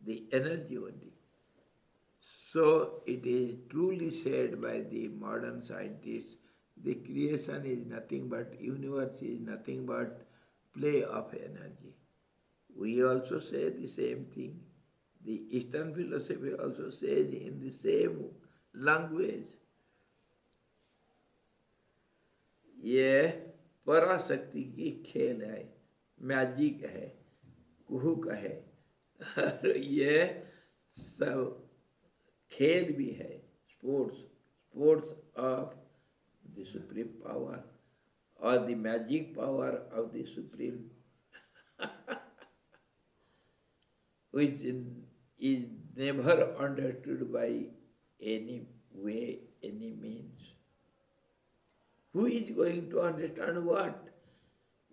the energy only. So it is truly said by the modern scientists, the creation is nothing but, universe is nothing but play of energy. We also say the same thing. The Eastern philosophy also says in the same language. ये पराशक्ति की खेल है, magic है, कुहुक है, और ये सब खेल भी है, sports of the supreme power or the magic power of the supreme, which is never understood by any way, any means. Who is going to understand what?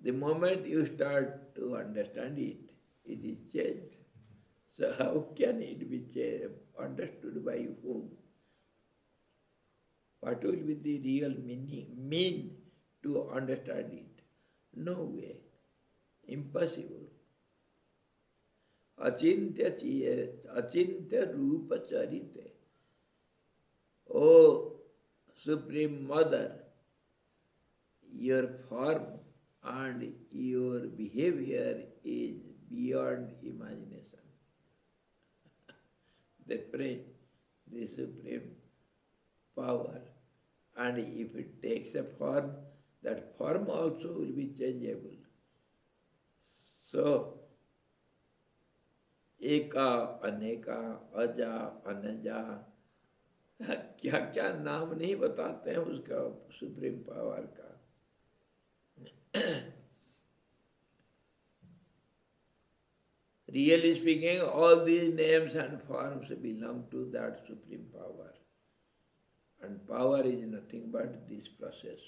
The moment you start to understand it, it is changed. So how can it be understood by whom? What will be the real mean to understand it? No way. Impossible. Achintya Rupa Charite. O Supreme Mother, your form and your behavior is beyond imagination. They pray the Supreme Power, and if it takes a form, that form also will be changeable. So, eka, aneka, aja, anaja, क्या क्या नाम नहीं बताते हैं उसका supreme power का. Really speaking, all these names and forms belong to that supreme power. And power is nothing but this process.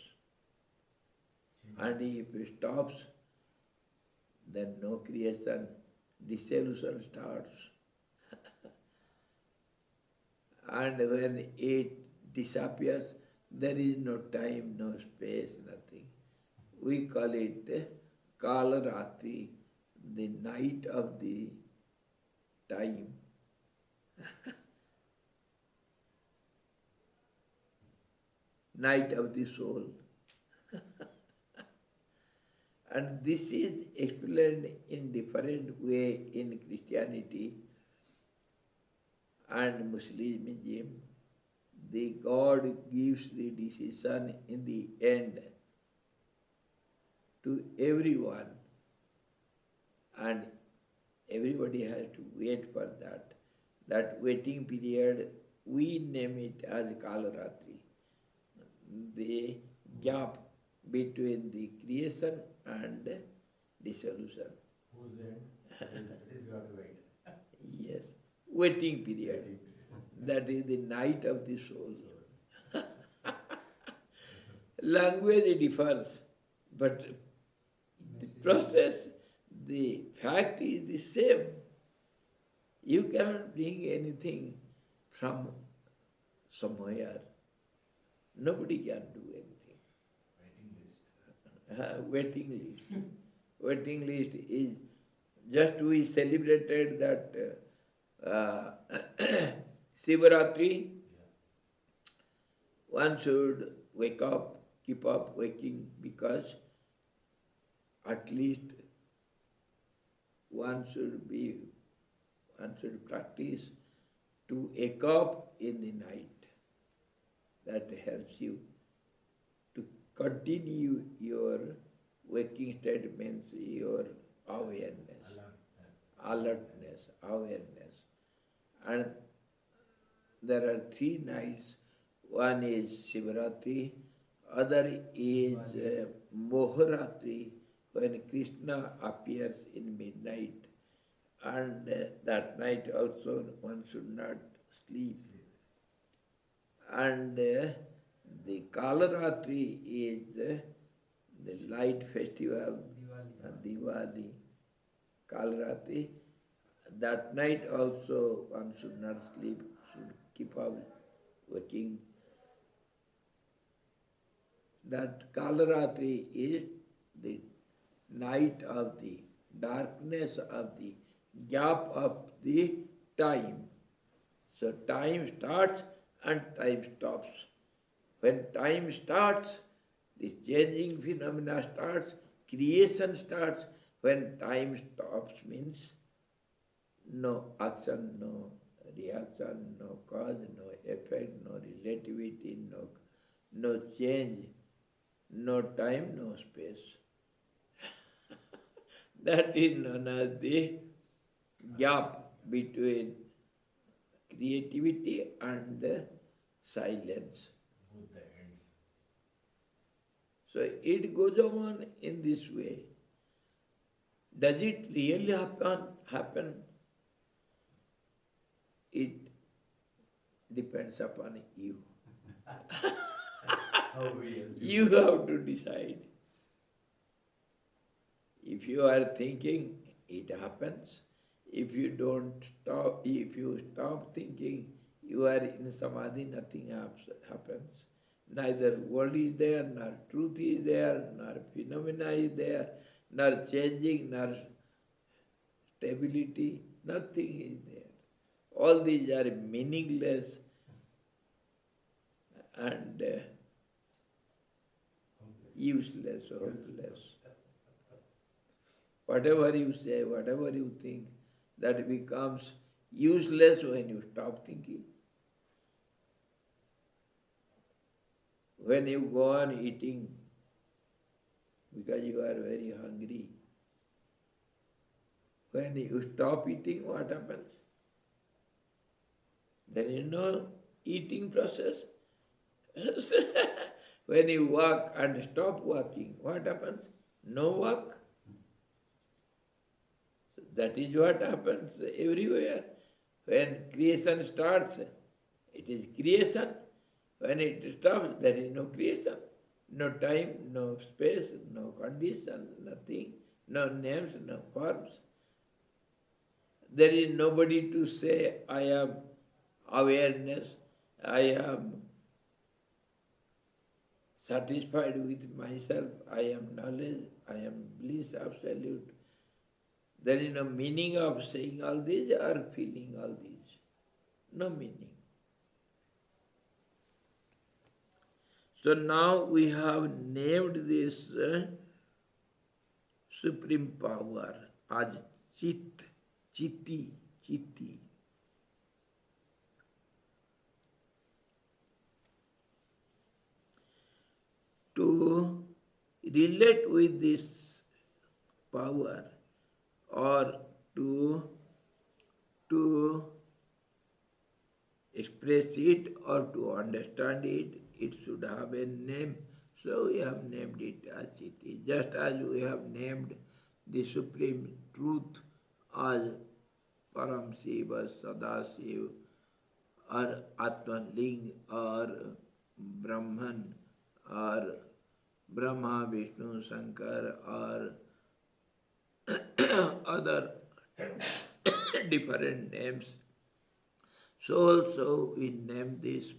And if it stops, then no creation, dissolution starts. And when it disappears, there is no time, no space, nothing. We call it Kalaratri, the night of the time. Night of the soul. And this is explained in different way in Christianity and Muslimism. The God gives the decision in the end to everyone, and everybody has to wait for that. That waiting period, we name it as Kalaratri, the gap between the creation and dissolution. Whose end? It is got to wait. Yes, waiting period. That is the night of the soul. Language differs, but the process, the fact is the same. You cannot bring anything from somewhere. Nobody can do anything. Waiting list. Waiting list. Waiting list is just we celebrated that Sivaratri. One should wake up, keep up waking, because at least one should practice to wake up in the night. That helps you to continue your waking state, means your awareness, alertness, awareness. And there are 3 nights. One is Shivaratri, other is Moharatri, when Krishna appears in midnight. And that night also one should not sleep. And the Kalaratri is the light festival, Diwali, Kalaratri. That night also one should not sleep, should keep up working. That Kalaratri is the night of the darkness of the gap of the time. So time starts and time stops. When time starts, the changing phenomena starts, creation starts. When time stops means no action, no reaction, no cause, no effect, no relativity, no change, no time, no space. That is known as the gap between creativity and silence. Both the ends. So it goes on in this way. Does it really happen? It depends upon you. How we assume. You have to decide. If you are thinking, it happens. If you don't stop, if you stop thinking, you are in samadhi, nothing happens. Neither world is there, nor truth is there, nor phenomena is there, nor changing, nor stability, nothing is there. All these are meaningless and useless, hopeless. Whatever you say, whatever you think, that becomes useless when you stop thinking. When you go on eating because you are very hungry, when you stop eating, what happens? There is no eating process. When you walk and stop walking, what happens? No walk. That is what happens everywhere. When creation starts, it is creation. When it stops, there is no creation. No time, no space, no condition, nothing, no names, no forms. There is nobody to say, I am awareness, I am satisfied with myself, I am knowledge, I am bliss absolute. There is no meaning of saying all this or feeling all this. No meaning. So now we have named this supreme power as Chit, Chiti, Chiti. To relate with this power or to express it or to understand it, it should have a name. So we have named it as Chiti. Just as we have named the Supreme Truth as Param Shiva, Sadashiv, or Atmanling, or Brahman, or Brahma, Vishnu, Shankar, or other different names. So also we name this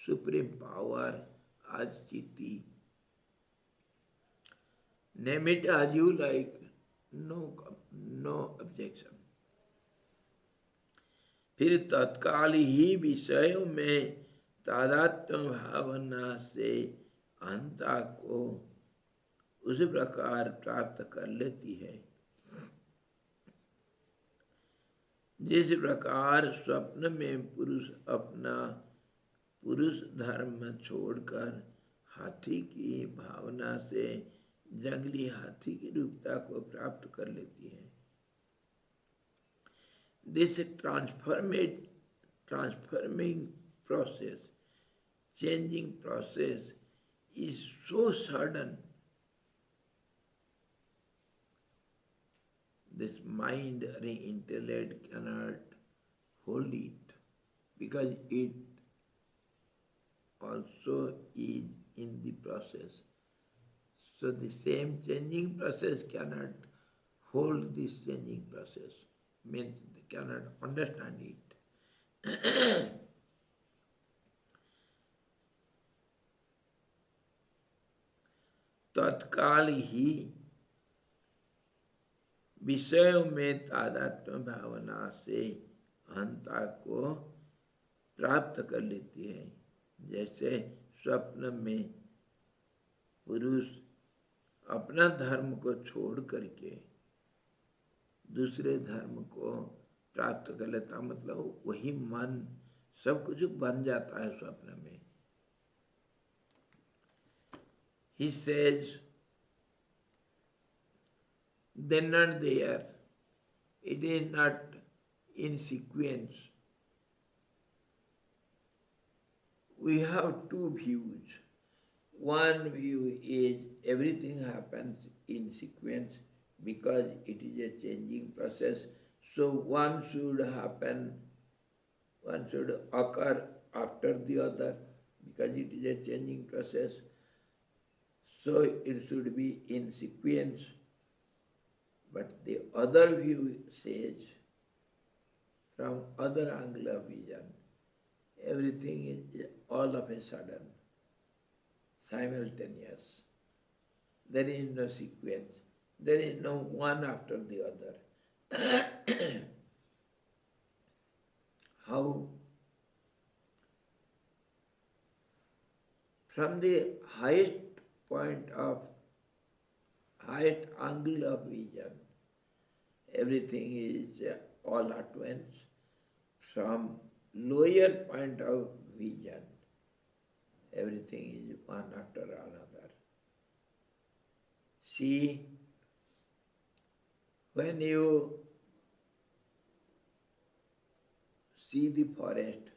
supreme power as Chiti. Name it as you like, no objection. फिर तत्काल ही विषयों में तादात्म्य भावना से अहंता को उस प्रकार प्राप्त कर लेती है जिस प्रकार स्वप्न में पुरुष अपना पुरुष धर्म छोड़कर हाथी की भावना से जंगली हाथी की रूपता को प्राप्त कर लेती है. This transforming process, changing process is so sudden. This mind or intellect cannot hold it because it also is in the process. So the same changing process cannot hold this changing process, means they cannot understand it. तत्काल ही विषयों में तादात्म्य भावना से अहंता को प्राप्त कर लेती है. जैसे स्वप्न में पुरुष अपना धर्म को छोड़ करके दूसरे धर्म को प्राप्त कर लेता, मतलब वही मन सब कुछ बन जाता है स्वप्न में. He says, then and there, it is not in sequence. We have two views. One view is everything happens in sequence because it is a changing process. So one should occur after the other because it is a changing process. So it should be in sequence. But the other view says, from other angle of vision, everything is all of a sudden, simultaneous. There is no sequence. There is no one after the other. How? From the highest point of, highest angle of vision, everything is all at once. From lower point of vision, everything is one after another. See, when you see the forest,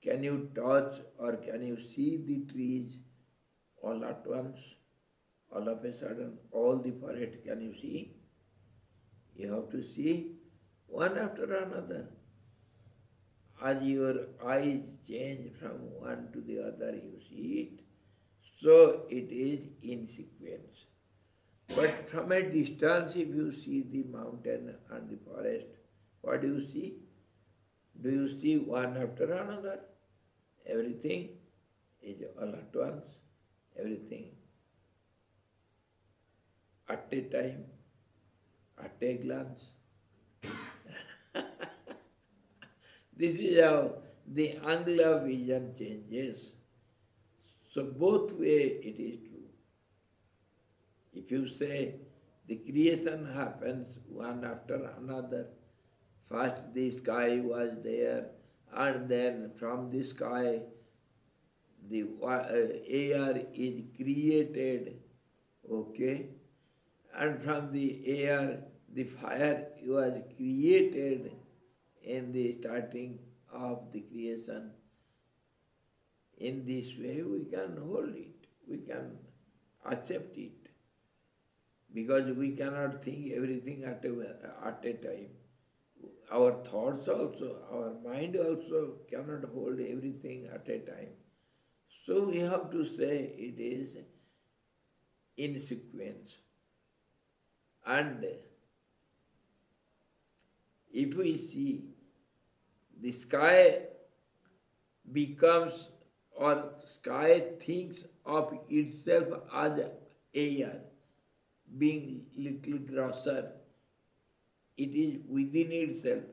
can you touch or can you see the trees all at once? All of a sudden, all the forest can you see? You have to see one after another. As your eyes change from one to the other, you see it. So it is in sequence. But from a distance, if you see the mountain and the forest, what do you see? Do you see one after another? Everything is all at once. Everything at a time, at a glance. This is how the angle of vision changes. So both way it is true. If you say the creation happens one after another, first the sky was there, and then from the sky the air is created, okay? And from the air the fire was created in the starting of the creation. In this way we can hold it, we can accept it, because we cannot think everything at a time. Our thoughts also, our mind also cannot hold everything at a time. So we have to say it is in sequence. And if we see the sky becomes, or sky thinks of itself as air, being little grosser, it is within itself,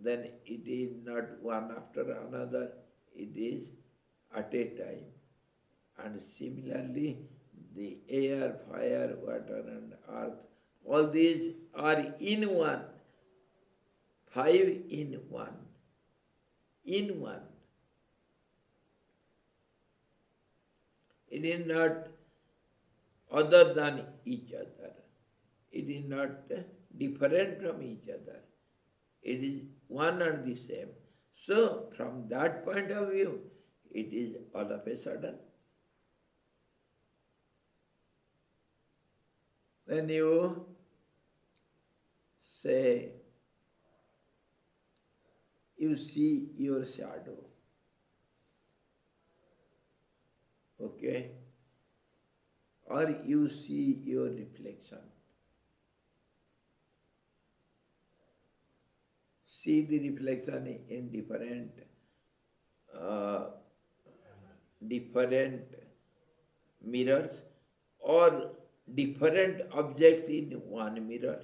then it is not one after another, it is at a time. And similarly, the air, fire, water and earth, all these are in one, five in one, in one. It is not other than each other. It is not different from each other. It is one and the same. So, from that point of view, it is all of a sudden. When you say, you see your shadow, okay? Or you see your reflection. See the reflection in different mirrors or different objects in one mirror.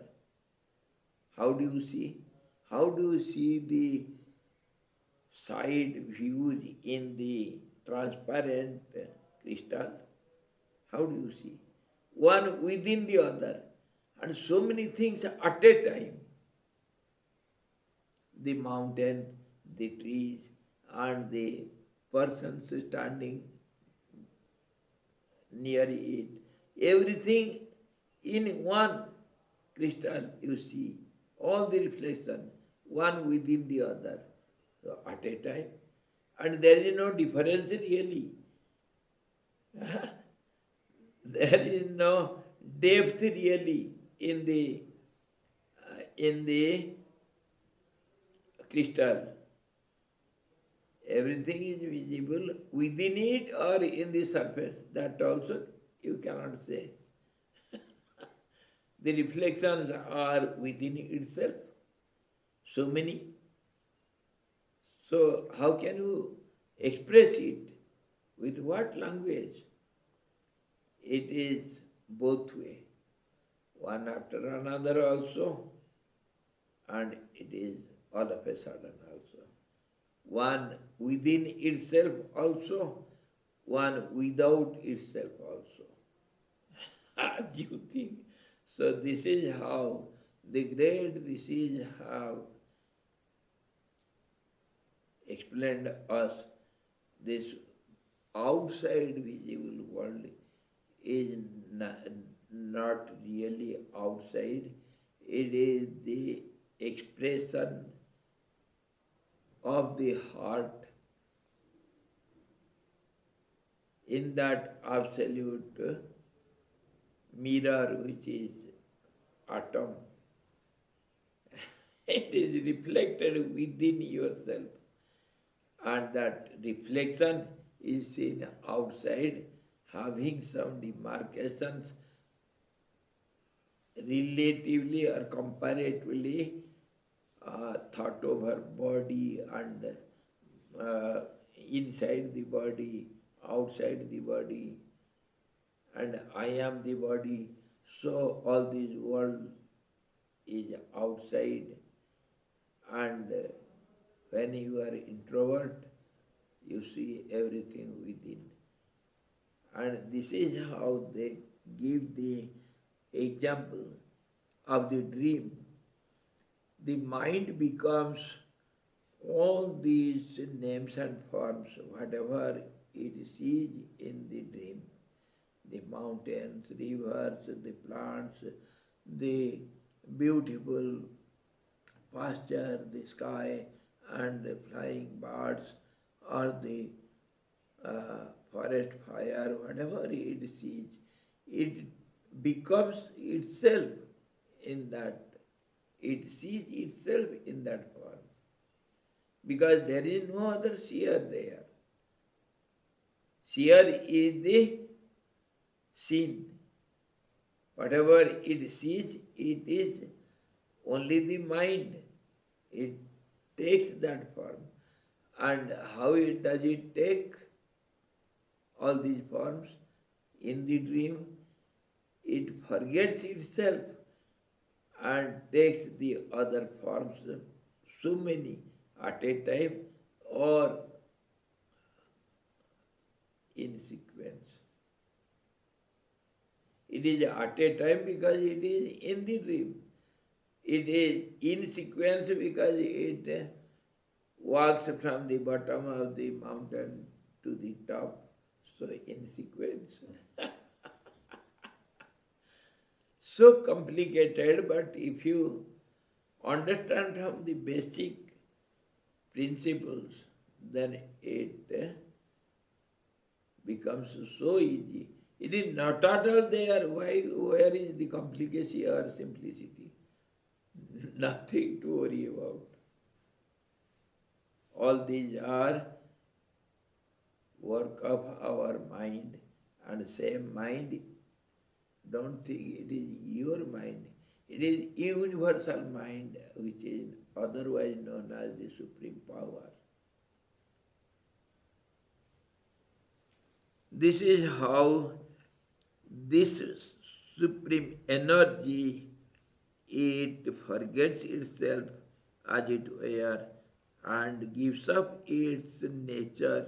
How do you see? How do you see the side views in the transparent crystal? How do you see? One within the other, and so many things at a time. The mountain, the trees, and the persons standing near it. Everything in one crystal you see. All the reflection, one within the other, so at a time. And there is no difference really. There is no depth really in the crystal. Everything is visible within it or in the surface. That also You cannot say. The reflections are within itself. So many. So how can you express it? With what language? It is both way. One after another also, and it is all of a sudden also. One within itself also, one without itself also. As you think. So this is how the great rishis have explained us this outside visible world is not really outside. It is the expression of the heart in that absolute mirror which is atom. It is reflected within yourself, and that reflection is seen outside, having some demarcations relatively or comparatively thought over body and inside the body, outside the body, and I am the body. So all this world is outside, and when you are introvert, you see everything within. And this is how they give the example of the dream. The mind becomes all these names and forms, whatever it sees in the dream. The mountains, rivers, the plants, the beautiful pasture, the sky, and the flying birds, or the forest fire, whatever it sees, it becomes itself in that, it sees itself in that form. Because there is no other seer there. Seer is the seen. Whatever it sees, it is only the mind. It takes that form. And how does it take all these forms? In the dream, it forgets itself and takes the other forms, so many at a time or in sequence. It is at a time because it is in the dream. It is in sequence because it walks from the bottom of the mountain to the top. So in sequence. So complicated, but if you understand from the basic principles, then it becomes so easy. It is not at all there. Where is the complicacy or simplicity? Nothing to worry about. All these are work of our mind, and same mind, don't think it is your mind. It is universal mind, which is otherwise known as the supreme power. This is how this supreme energy, it forgets itself as it were and gives up its nature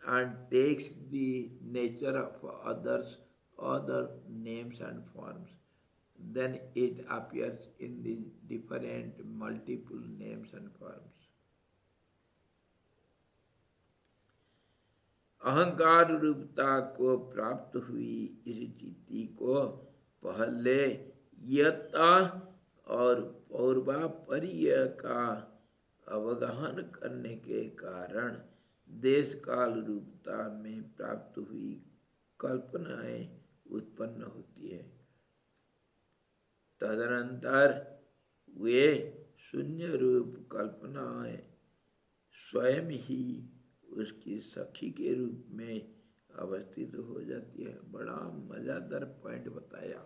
and takes the nature of others, other names and forms. Then it appears in the different multiple names and forms. अहंकार रूपता को प्राप्त हुई इस चित्ती को पहले यत्ता और पौर्वापर्य का अवगाहन करने के कारण देश काल रूपता में प्राप्त हुई कल्पनाएं उत्पन्न होती है। तदनंतर वे शून्य रूप कल्पनाएं स्वयं ही उसकी सखी के रूप में अवस्थित हो जाती है। बड़ा मजादार पॉइंट बताया।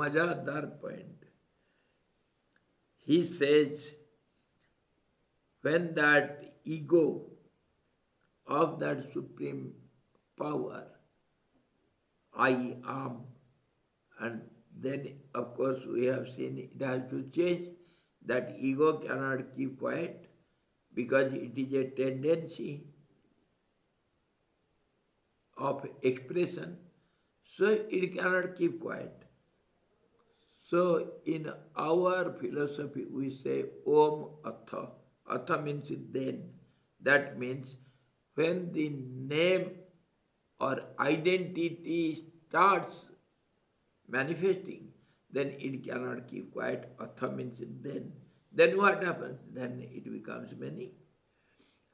मजादार point. He says, when that ego of that supreme power, I am, and then of course we have seen it has to change. That ego cannot keep quiet because it is a tendency of expression, so it cannot keep quiet. So in our philosophy we say Om Atha. Atha means then. That means when the name or identity starts manifesting, then it cannot keep quiet. Atha means then. Then what happens? Then it becomes many.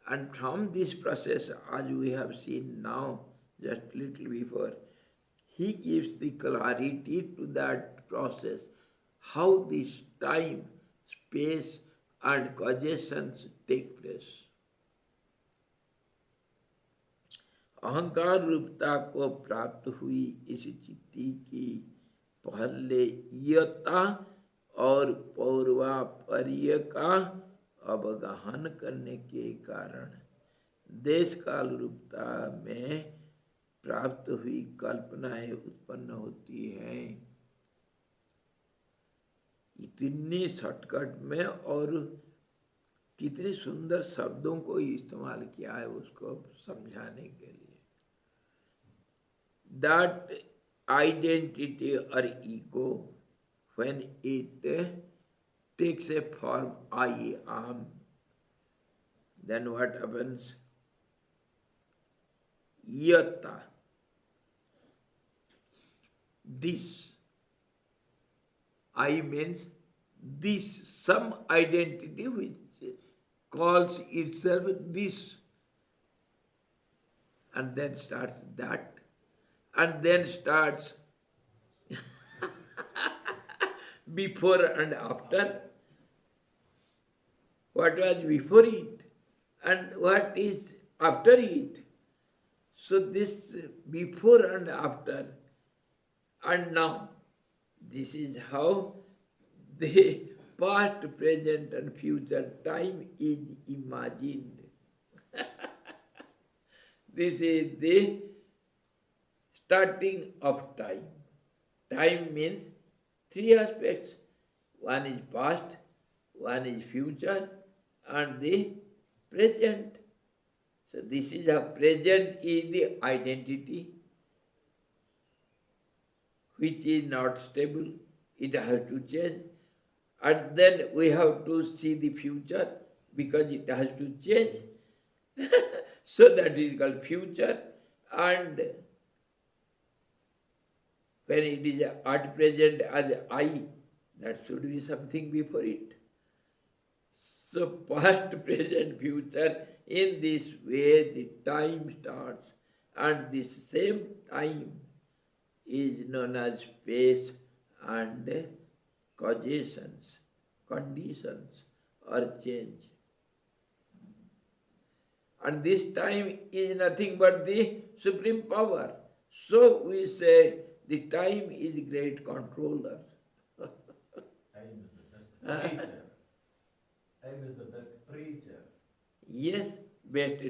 And from this process, as we have seen now, just little before, he gives the clarity to that process, how this time, space and causations take place. अहंकार रूपता को प्राप्त हुई इस चित्ती की पहले यता और पौर्वापर्य का अवगाहन करने के कारण देश काल रूपता में प्राप्त हुई कल्पनाएं उत्पन्न होती हैं। इतनी शॉर्टकट में और कितने सुंदर शब्दों को इस्तेमाल किया है उसको समझाने के लिए। That identity or ego, when it takes a form I am, then what happens? Yata, this. I means this, some identity which calls itself this, and then starts that, and then starts before and after. What was before it and what is after it. So this before and after and now, this is how the past, present and future time is imagined. This is the starting of time. Time means three aspects. One is past, one is future, and the present. So this is how present is the identity, which is not stable. It has to change. And then we have to see the future because it has to change. So that is called future. And when it is at present as I, that should be something before it. So past, present, future, in this way the time starts, and this same time is known as space and causations, conditions or change. And this time is nothing but the supreme power. So we say the time is great controller. Time is the best preacher. Time is the best preacher. Yes, best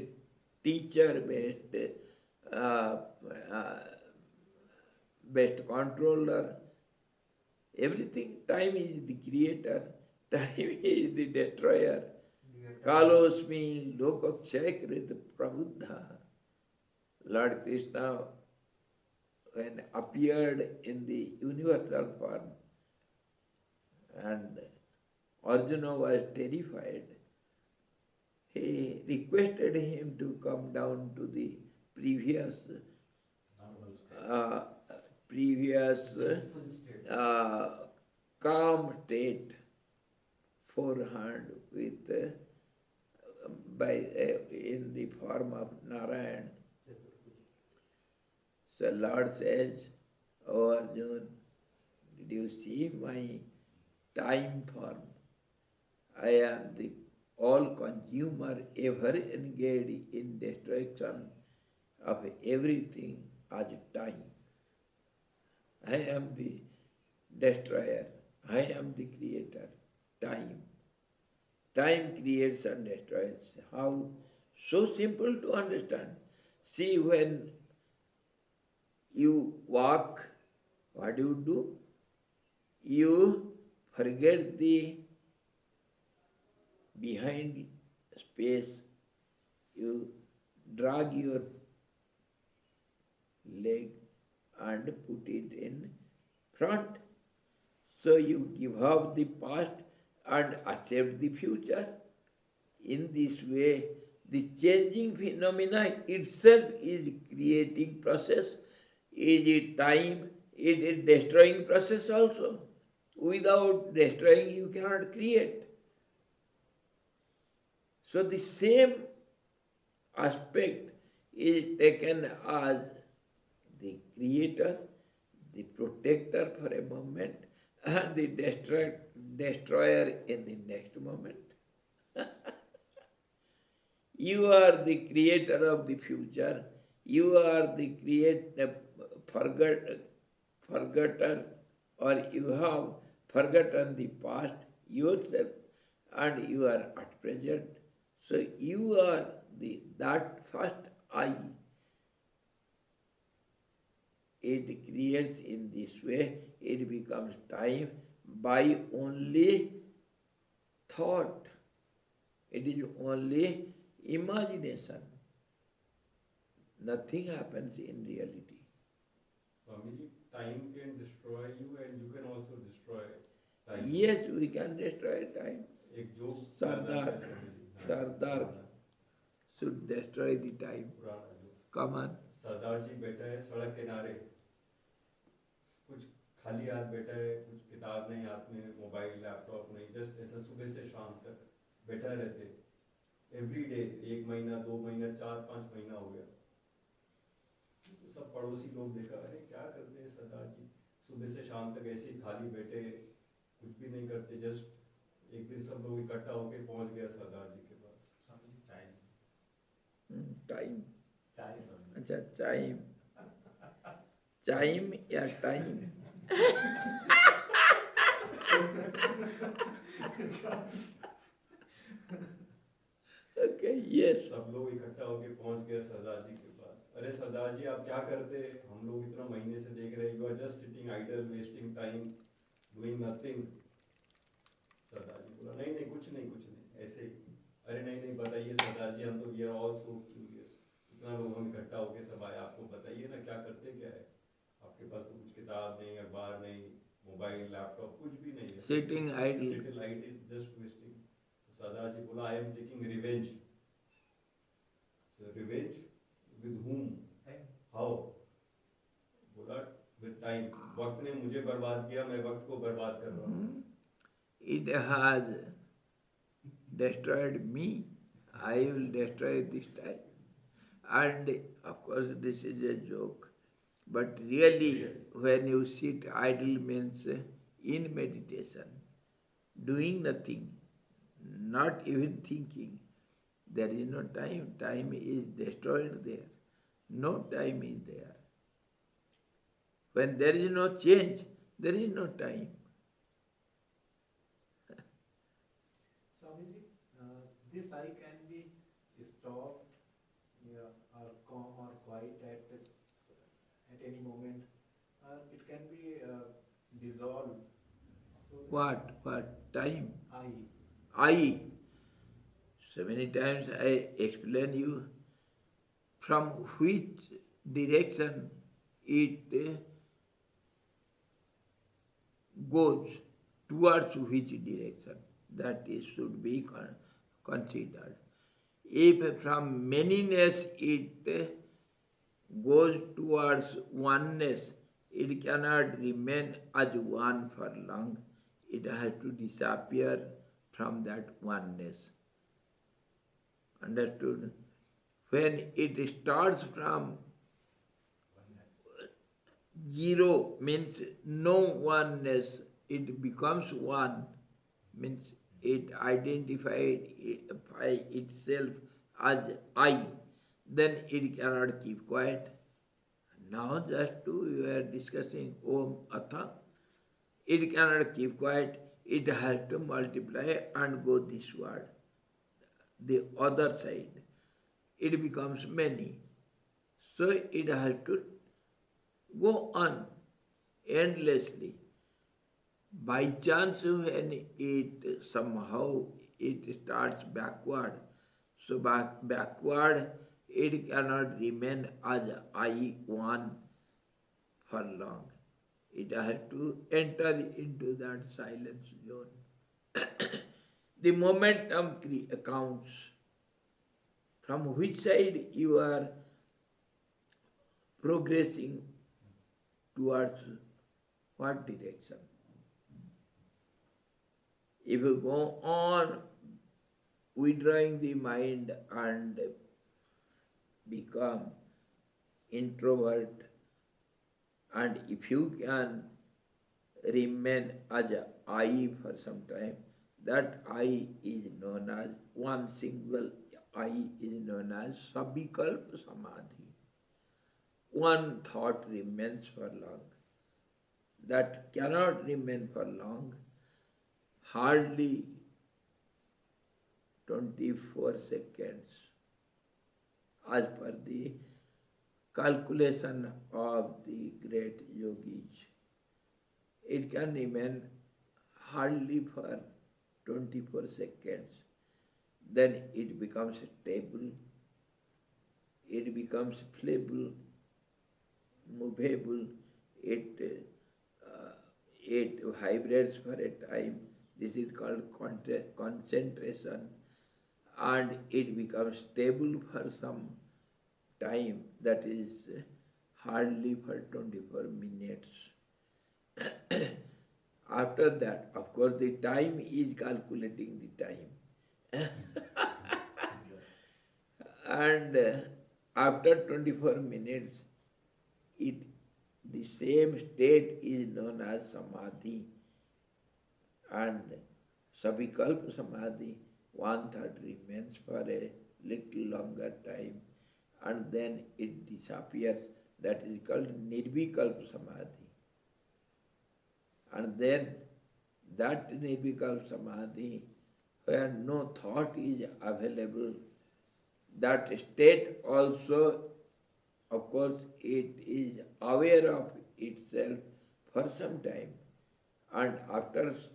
teacher, best controller, everything. Time is the creator, time is the destroyer. Kalosmi lokakshayakrit prabuddha. Lord Krishna, when appeared in the universal form, and Arjuna was terrified, he requested him to come down to the previous calm state, forehand with in the form of Narayan. So Lord says, "Oh Arjuna, did you see my time form? I am the all consumer ever engaged in destruction of everything as time. I am the destroyer. I am the creator. Time. Time creates and destroys. How? So simple to understand. See, when you walk, what do? You forget the behind space. You drag your leg and put it in front. So you give up the past and accept the future. In this way, the changing phenomena itself is creating process, is it time, it is destroying process also. Without destroying, you cannot create. So the same aspect is taken as the creator, the protector for a moment, and the destroyer in the next moment. You are the creator of the future. You are the forgetter, or you have forgotten the past yourself, and you are at present. So you are that first I. It creates in this way, it becomes time by only thought. It is only imagination. Nothing happens in reality. Swamiji, time can destroy you and you can also destroy time. Yes, we can destroy time. एक joke Sardar should destroy the time. पुराना joke Come on. सरदार जी बैठा है सड़क किनारे, कुछ खाली हाथ बैठा है, कुछ किताब नहीं हाथ में, मोबाइल लैपटॉप नहीं, जस्ट ऐसा सुबह से शाम तक बैठा रहते एवरी डे, 1 महीना 2 महीना 4-5 महीना हो गया। तो सब पड़ोसी लोग देखा, अरे क्या करते हैं सरदार जी, सुबह से शाम तक ऐसे ही खाली बैठे, कुछ भी नहीं करते। जस्ट एक दिन सब लोग इकट्ठा होके पहुंच गया सरदार जी के पास। स्वामी जी टाइम चाय स्वामी। अच्छा टाइम टाइम या टाइम ओके यस सब लोग इकट्ठा होके पहुंच गए सरदार जी के पास। अरे सरदार जी आप क्या करते, हम लोग इतना महीने से देख रहे हैं, you are just sitting idle, wasting time, doing nothing. Sardar ji बोला नहीं नहीं कुछ नहीं ऐसे ही। अरे नहीं नहीं बताइए सरदार जी, हम तो we are all so curious, इतना लोग हम इकट्ठा होके सब आए, आपको बताइए ना क्या करते क्या है, आपके पास तो कुछ किताब नहीं, अखबार नहीं, मोबाइल लैपटॉप कुछ भी नहीं है, सिटिंग आइडल जस्ट वेस्टिंग। सरदार जी बोला I am taking revenge. Revenge with whom, how? बोला विद टाइम, वक्त ने मुझे बर्बाद किया, मैं वक्त को बर्बाद कर रहा हूँ। It has destroyed me. I will destroy this time. And of course this is a joke. But really when you sit idle means in meditation, doing nothing, not even thinking, there is no time. Time is destroyed there. No time is there. When there is no change, there is no time. Swamiji, this eye can be stopped, or calm or quiet at any moment, or it can be dissolved. So What? Time? eye. I. So many times I explain you from which direction it goes, towards which direction, that is should be considered. If from manyness it goes towards oneness, it cannot remain as one for long. It has to disappear from that oneness. Understood? When it starts from zero, means no oneness, it becomes one, means it identified by itself as I, then it cannot keep quiet. Now just we were discussing Om Atha. It cannot keep quiet. It has to multiply and go this word, the other side. It becomes many. So it has to go on endlessly. By chance, when it somehow it starts backward, so backward it cannot remain as I one for long. It has to enter into that silence zone. The momentum counts. From which side you are progressing towards what direction? If you go on withdrawing the mind and become introvert, and if you can remain as I for some time, that I is known as, one single I is known as Sabikalpa Samadhi. One thought remains for long. That cannot remain for long. Hardly 24 seconds as per the calculation of the great yogis. It can remain hardly for 24 seconds. Then it becomes stable, it becomes flexible, movable, it vibrates for a time. This is called concentration, and it becomes stable for some time, that is hardly for 24 minutes. After that, of course, the time is calculating the time. And after 24 minutes, the same state is known as Samadhi. And Sabikalpa Samadhi, one thought remains for a little longer time, and then it disappears. That is called Nirvikalpa Samadhi. And then that Nirvikalpa Samadhi, where no thought is available, that state also, of course, it is aware of itself for some time, and afterwards,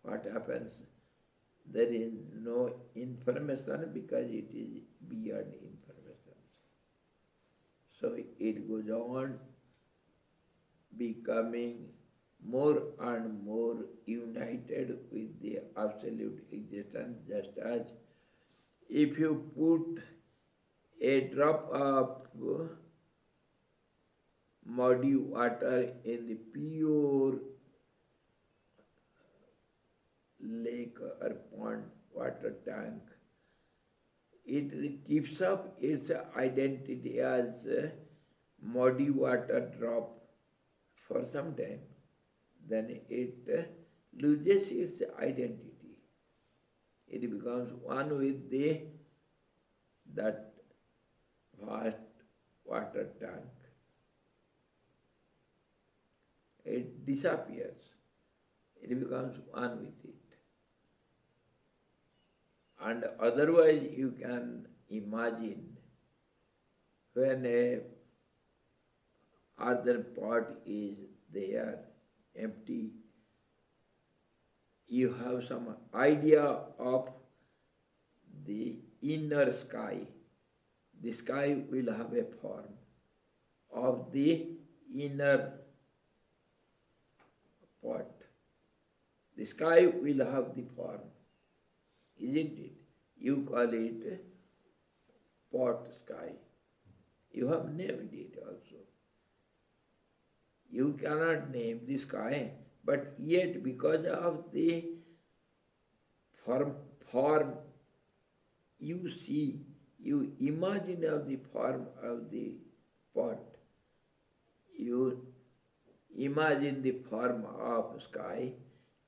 what happens? There is no information because it is beyond information. So it goes on becoming more and more united with the absolute existence, just as if you put a drop of muddy water in the pure lake or pond water tank, it keeps up its identity as a muddy water drop for some time. Then it loses its identity. It becomes one with that vast water tank. It disappears. It becomes one with it. And otherwise you can imagine when a earthen pot is there, empty, you have some idea of the inner sky. The sky will have a form of the inner pot. The sky will have the form, isn't it? You call it pot sky. You have named it also. You cannot name the sky, but yet because of the form you see, you imagine of the form of the pot, you imagine the form of sky,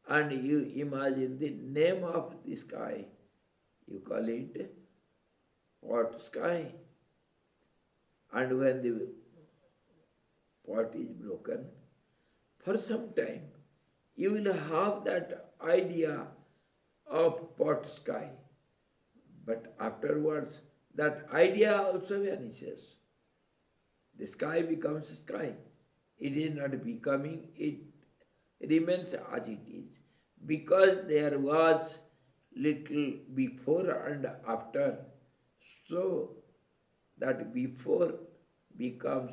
and you imagine the name of the sky. You call it pot sky. And when the pot is broken, for some time you will have that idea of pot sky. But afterwards, that idea also vanishes. The sky becomes sky. It is not becoming, it remains as it is. Because there was little before and after, so that before becomes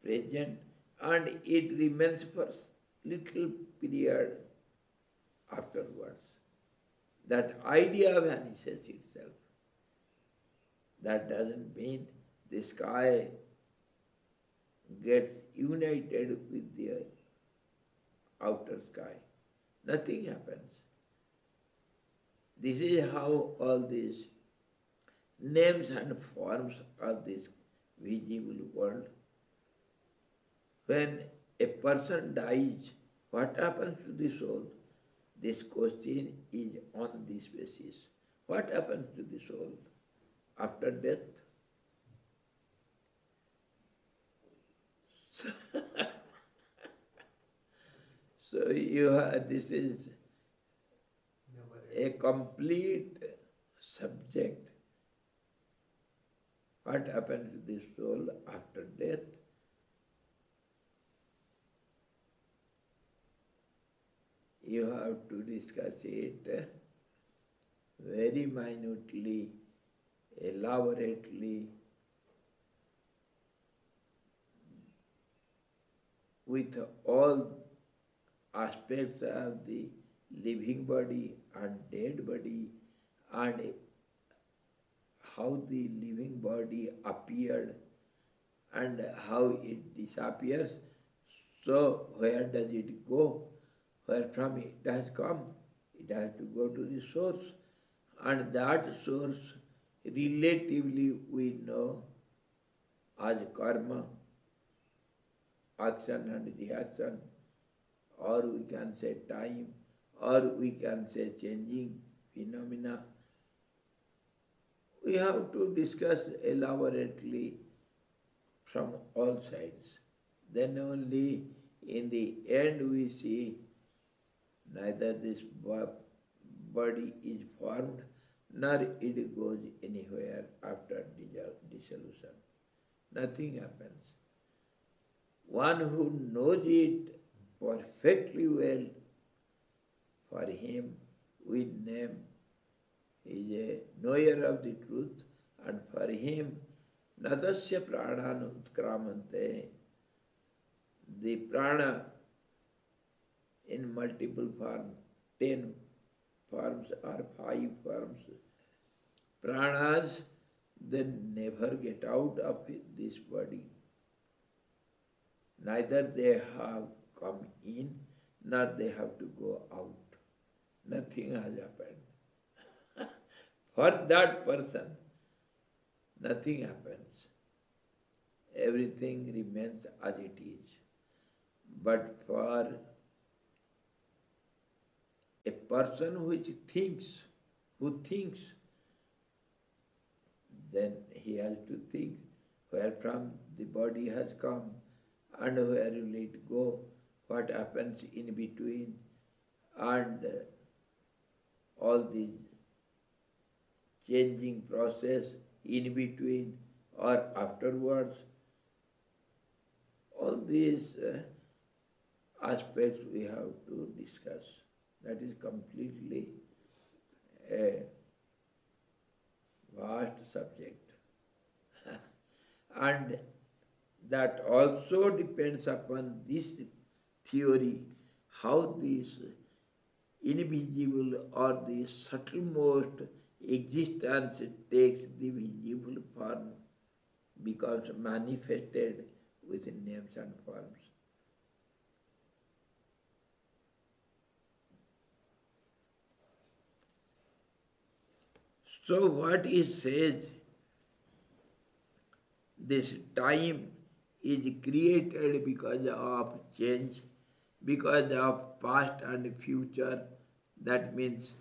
present and it remains for little period afterwards. That idea vanishes itself. That doesn't mean the sky gets united with the outer sky. Nothing happens. This is how all these names and forms of this visible world. When a person dies, what happens to the soul? This question is on this basis. What happens to the soul after death? So this is a complete subject. What happens to the soul after death? You have to discuss it very minutely, elaborately, with all aspects of the living body and dead body, and how the living body appeared and how it disappears. So where does it go? Where from it has come? It has to go to the source. And that source relatively we know as karma, action and reaction, or we can say time, or we can say changing phenomena. We have to discuss elaborately from all sides. Then only in the end we see neither this body is formed nor it goes anywhere after dissolution. Nothing happens. One who knows it perfectly well, for him we name is a knower of the truth, and for him natasya prananu utkramante, the prana in multiple forms, 10 forms or 5 forms, pranas, they never get out of this body. Neither they have come in, nor they have to go out. Nothing has happened. For that person, nothing happens. Everything remains as it is. But for a person who thinks, then he has to think where from the body has come and where will it go, what happens in between, and all the changing process in between or afterwards. All these aspects we have to discuss. That is completely a vast subject. And that also depends upon this theory, how this invisible or the subtlemost existence takes the visible form, becomes manifested with names and forms. So what he says, this time is created because of change, because of past and future. That means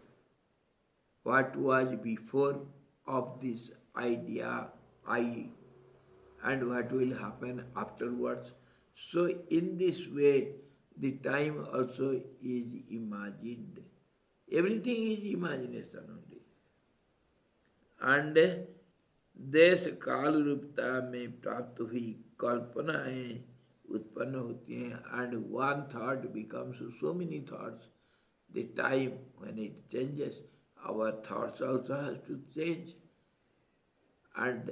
what was before of this idea, I, and what will happen afterwards. So in this way, the time also is imagined. Everything is imagination only. And देश काल रूपता में प्राप्त हुई कल्पनाएं उत्पन्न होती हैं, and one thought becomes so many thoughts. The time when it changes, our thoughts also has to change. And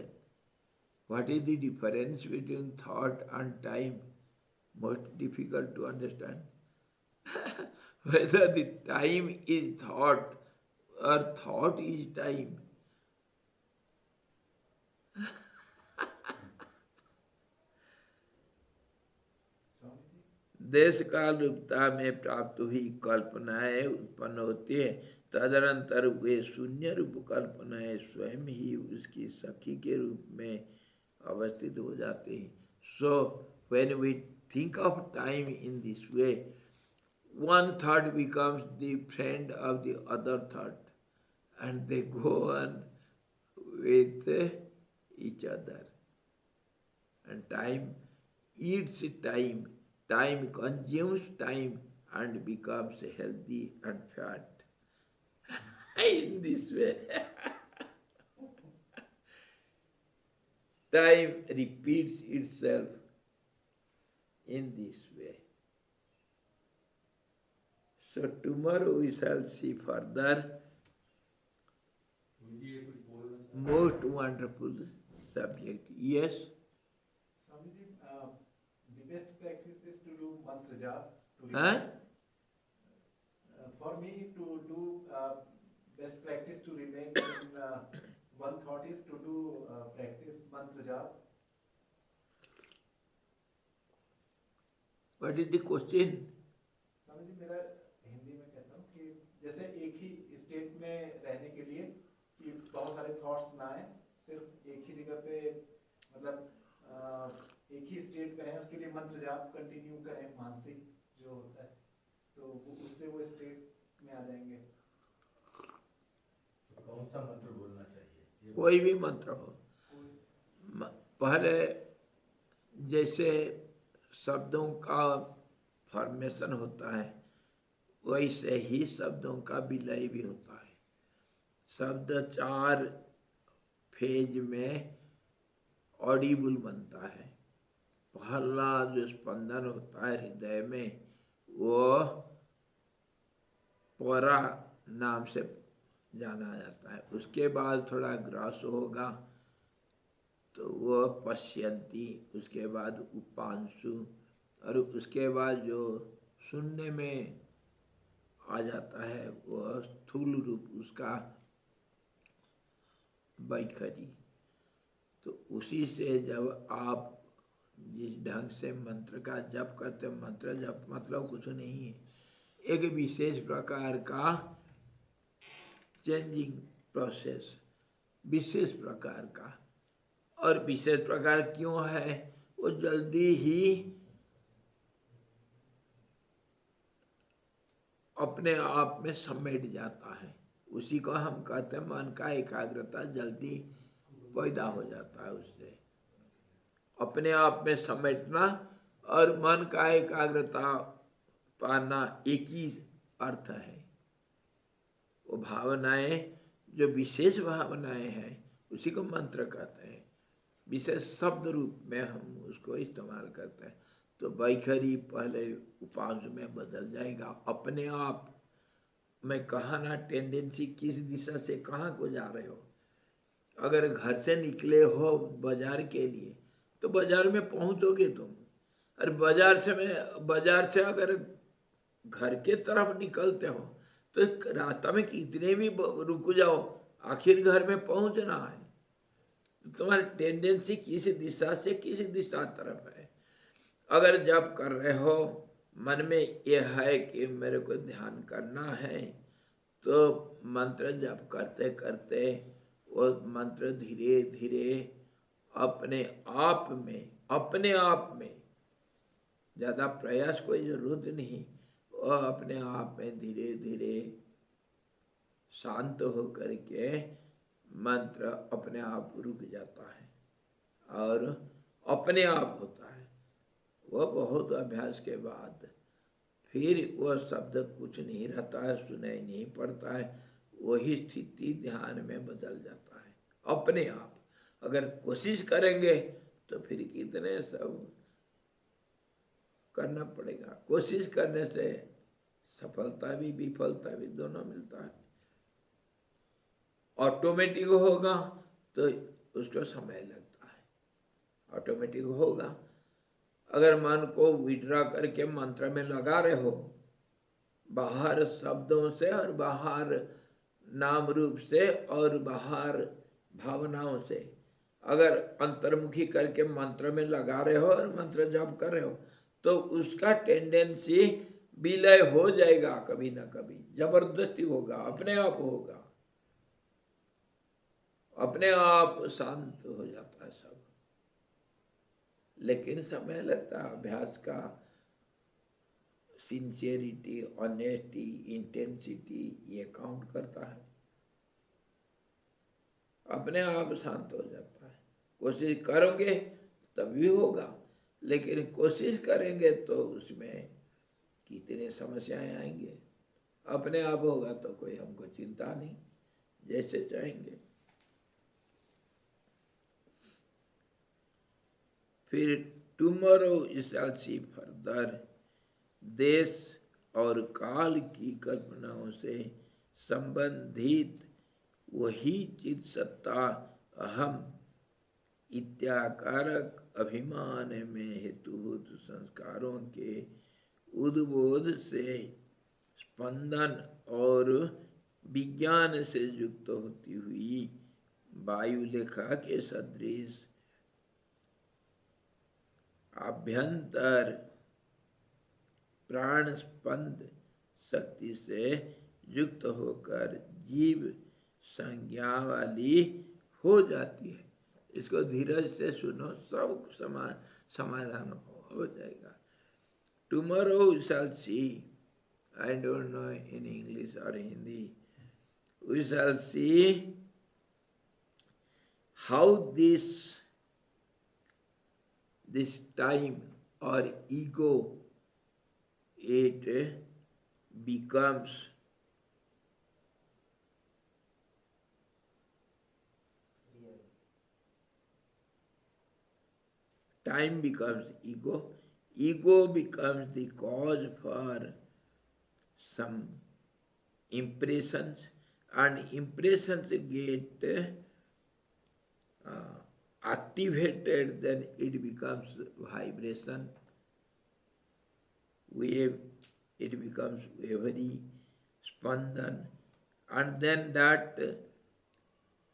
what is the difference between thought and time? Most difficult to understand. Whether the time is thought or thought is time. देश काल रूपता में प्राप्त हुई कल्पनाएं उत्पन्न होती है, तदनंतर वे शून्य रूप कल्पनाएं स्वयं ही उसकी सखी के रूप में अवस्थित हो जाते हैं. So when we think of time in this way, one thought becomes the friend of the other thought, and they go on with each other. And time eats time, time consumes time and becomes healthy and fat. In this way, time repeats itself in this way. So tomorrow we shall see further most wonderful subject. Yes? Swamiji, the best practice is to do mantra jap. Huh? For me, to do best practice to remain in one thought is to do practice mantra jap. What is the question? Swami ji, मेरा हिंदी में कहता हूँ कि जैसे एक ही state में रहने के लिए कि बहुत सारे थॉट्स ना आए, सिर्फ एक ही जगह पे, मतलब एक ही स्टेट में रहें, उसके लिए मंत्र जाप कंटिन्यू करें, मानसिक जो होता है, तो उससे वो स्टेट में आ जाएंगे. तो कौन सा मंत्र बोलना चाहिए? कोई भी मंत्र हो. पहले जैसे शब्दों का फॉर्मेशन होता है, वैसे ही शब्दों का विलय भी होता है. शब्द 4 फेज में ऑडिबल बनता है. पहला जो स्पंदन होता है हृदय में, वो परा नाम से जाना जाता है. उसके बाद थोड़ा ग्रास होगा तो वो पश्यंती, उसके बाद उपांशु, और उसके बाद जो सुनने में आ जाता है वो स्थूल रूप उसका बैखरी. तो उसी से जब आप जिस ढंग से मंत्र का जप करते हैं, मंत्र जप मतलब कुछ नहीं है, एक विशेष प्रकार का चेंजिंग प्रोसेस, विशेष प्रकार का. और विशेष प्रकार क्यों है? वो जल्दी ही अपने आप में समेट जाता है. उसी को हम कहते हैं मन का एकाग्रता जल्दी पैदा हो जाता है. उससे अपने आप में समेटना और मन का एकाग्रता पाना एक ही अर्थ है. वो भावनाएं जो विशेष भावनाएं हैं उसी को मंत्र कहते हैं. विशेष शब्द रूप में हम उसको इस्तेमाल करते हैं. तो बैखरी पहले उपांश में बदल जाएगा अपने आप. मैं कहा ना, टेंडेंसी किस दिशा से कहाँ को जा रहे हो. अगर घर से निकले हो बाजार के लिए तो बाजार में पहुंचोगे तुम, और बाजार से अगर घर के तरफ निकलते हो तो रास्ता में कितने भी रुक जाओ, आखिर घर में पहुंचना है. तुम्हारी टेंडेंसी किस दिशा से किस दिशा तरफ है. अगर जप कर रहे हो, मन में यह है कि मेरे को ध्यान करना है, तो मंत्र जप करते करते वो मंत्र धीरे धीरे अपने आप में ज़्यादा प्रयास कोई जरूरत नहीं, वह अपने आप में धीरे धीरे शांत हो करके मंत्र अपने आप रुक जाता है और अपने आप होता है। वह बहुत अभ्यास के बाद फिर वह शब्द कुछ नहीं रहता है, सुनाई नहीं पड़ता है, वही स्थिति ध्यान में बदल जाता है अपने आप। अगर कोशिश करेंगे तो फिर कितने सब करना पड़ेगा। कोशिश करने से सफलता भी विफलता भी दोनों मिलता है। ऑटोमेटिक होगा तो उसको समय लगता है, ऑटोमेटिक होगा। अगर मन को विड्रा करके मंत्र में लगा रहे हो, बाहर शब्दों से और बाहर नाम रूप से और बाहर भावनाओं से अगर अंतर्मुखी करके मंत्र में लगा रहे हो और मंत्र जप कर रहे हो, तो उसका टेंडेंसी विलय हो जाएगा, कभी ना कभी जबरदस्ती होगा, अपने आप होगा, अपने आप शांत हो जाता है सब। लेकिन समय लगता है। अभ्यास का सिंसियरिटी, ऑनेस्टी, इंटेंसिटी ये काउंट करता है। अपने आप शांत हो जाता है। कोशिश करोगे तभी होगा, लेकिन कोशिश करेंगे तो उसमें कितने समस्याएं आएंगे। अपने आप होगा तो कोई हमको चिंता नहीं, जैसे चाहेंगे। फिर tomorrow you shall see further, देश और काल की कल्पनाओं से संबंधित वही चित सत्ता अहम इत्याकारक अभिमान में हेतुभूत संस्कारों के उद्बोध से स्पंदन और विज्ञान से युक्त होती हुई वायुलेखा के सदृश आभ्यंतर प्राण स्पंद शक्ति से युक्त होकर जीव संज्ञा वाली हो जाती है। इसको धीरज से सुनो, सब समाधान हो जाएगा। Tomorrow we shall see, I don't know in English और Hindi, we shall see how this time or ego, it becomes time becomes ego, ego becomes the cause for some impressions, and impressions get activated, then it becomes vibration, wave, it becomes wavery, spandan, and then that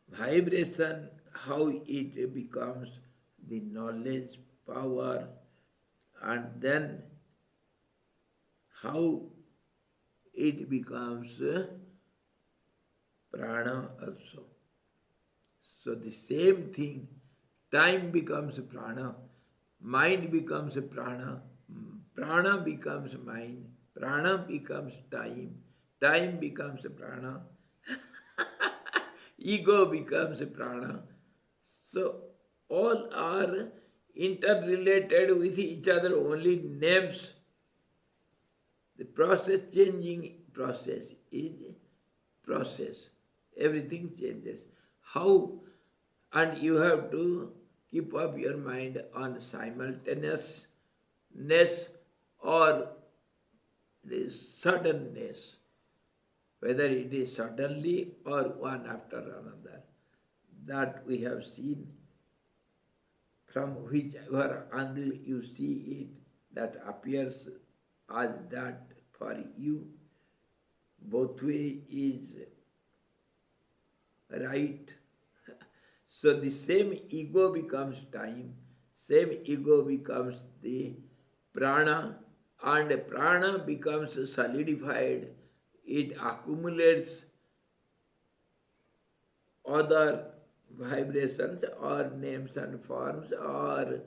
vibration, how it becomes the knowledge, power, and then how it becomes prana also. So the same thing, time becomes prana, mind becomes prana, prana becomes mind, prana becomes time, time becomes prana, ego becomes prana. So all are interrelated with each other, only names. The process, changing process is process. Everything changes. How? And you have to keep up your mind on simultaneousness or the suddenness, whether it is suddenly or one after another. That we have seen. From whichever angle you see it, that appears as that for you. Both way is right. So the same ego becomes time, same ego becomes the prana, and prana becomes solidified. It accumulates other vibrations or names and forms or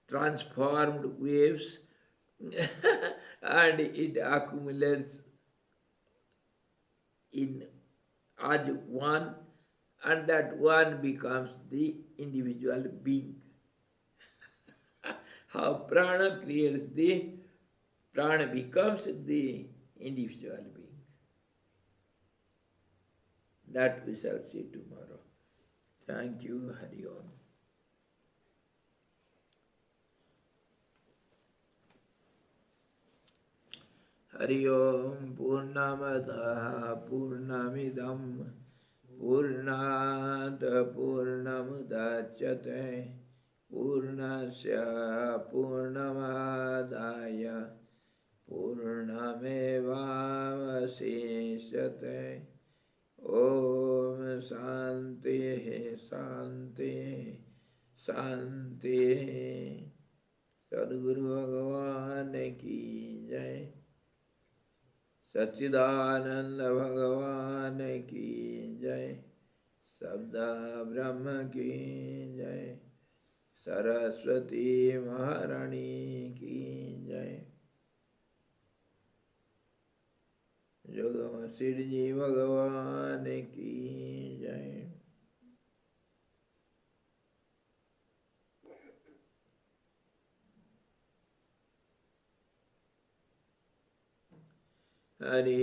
transformed waves, and it accumulates in as one, and that one becomes the individual being. How prana creates the prana becomes the individual being. That we shall see tomorrow. Thank you, Hari Om. Hari Om Purnamadaha Purnamidam Purnat Purnamudachyate Purnasya Purnamadaya Purnamevavasishyate. Om Shanti Shanti Shanti. Sadguru Bhagavan ki jai. Satchidananda Bhagavan ki jai. Sabda Brahma ki jai. Saraswati Maharani ki jai. Jogama Sirji Bhagavan ki jai. Hari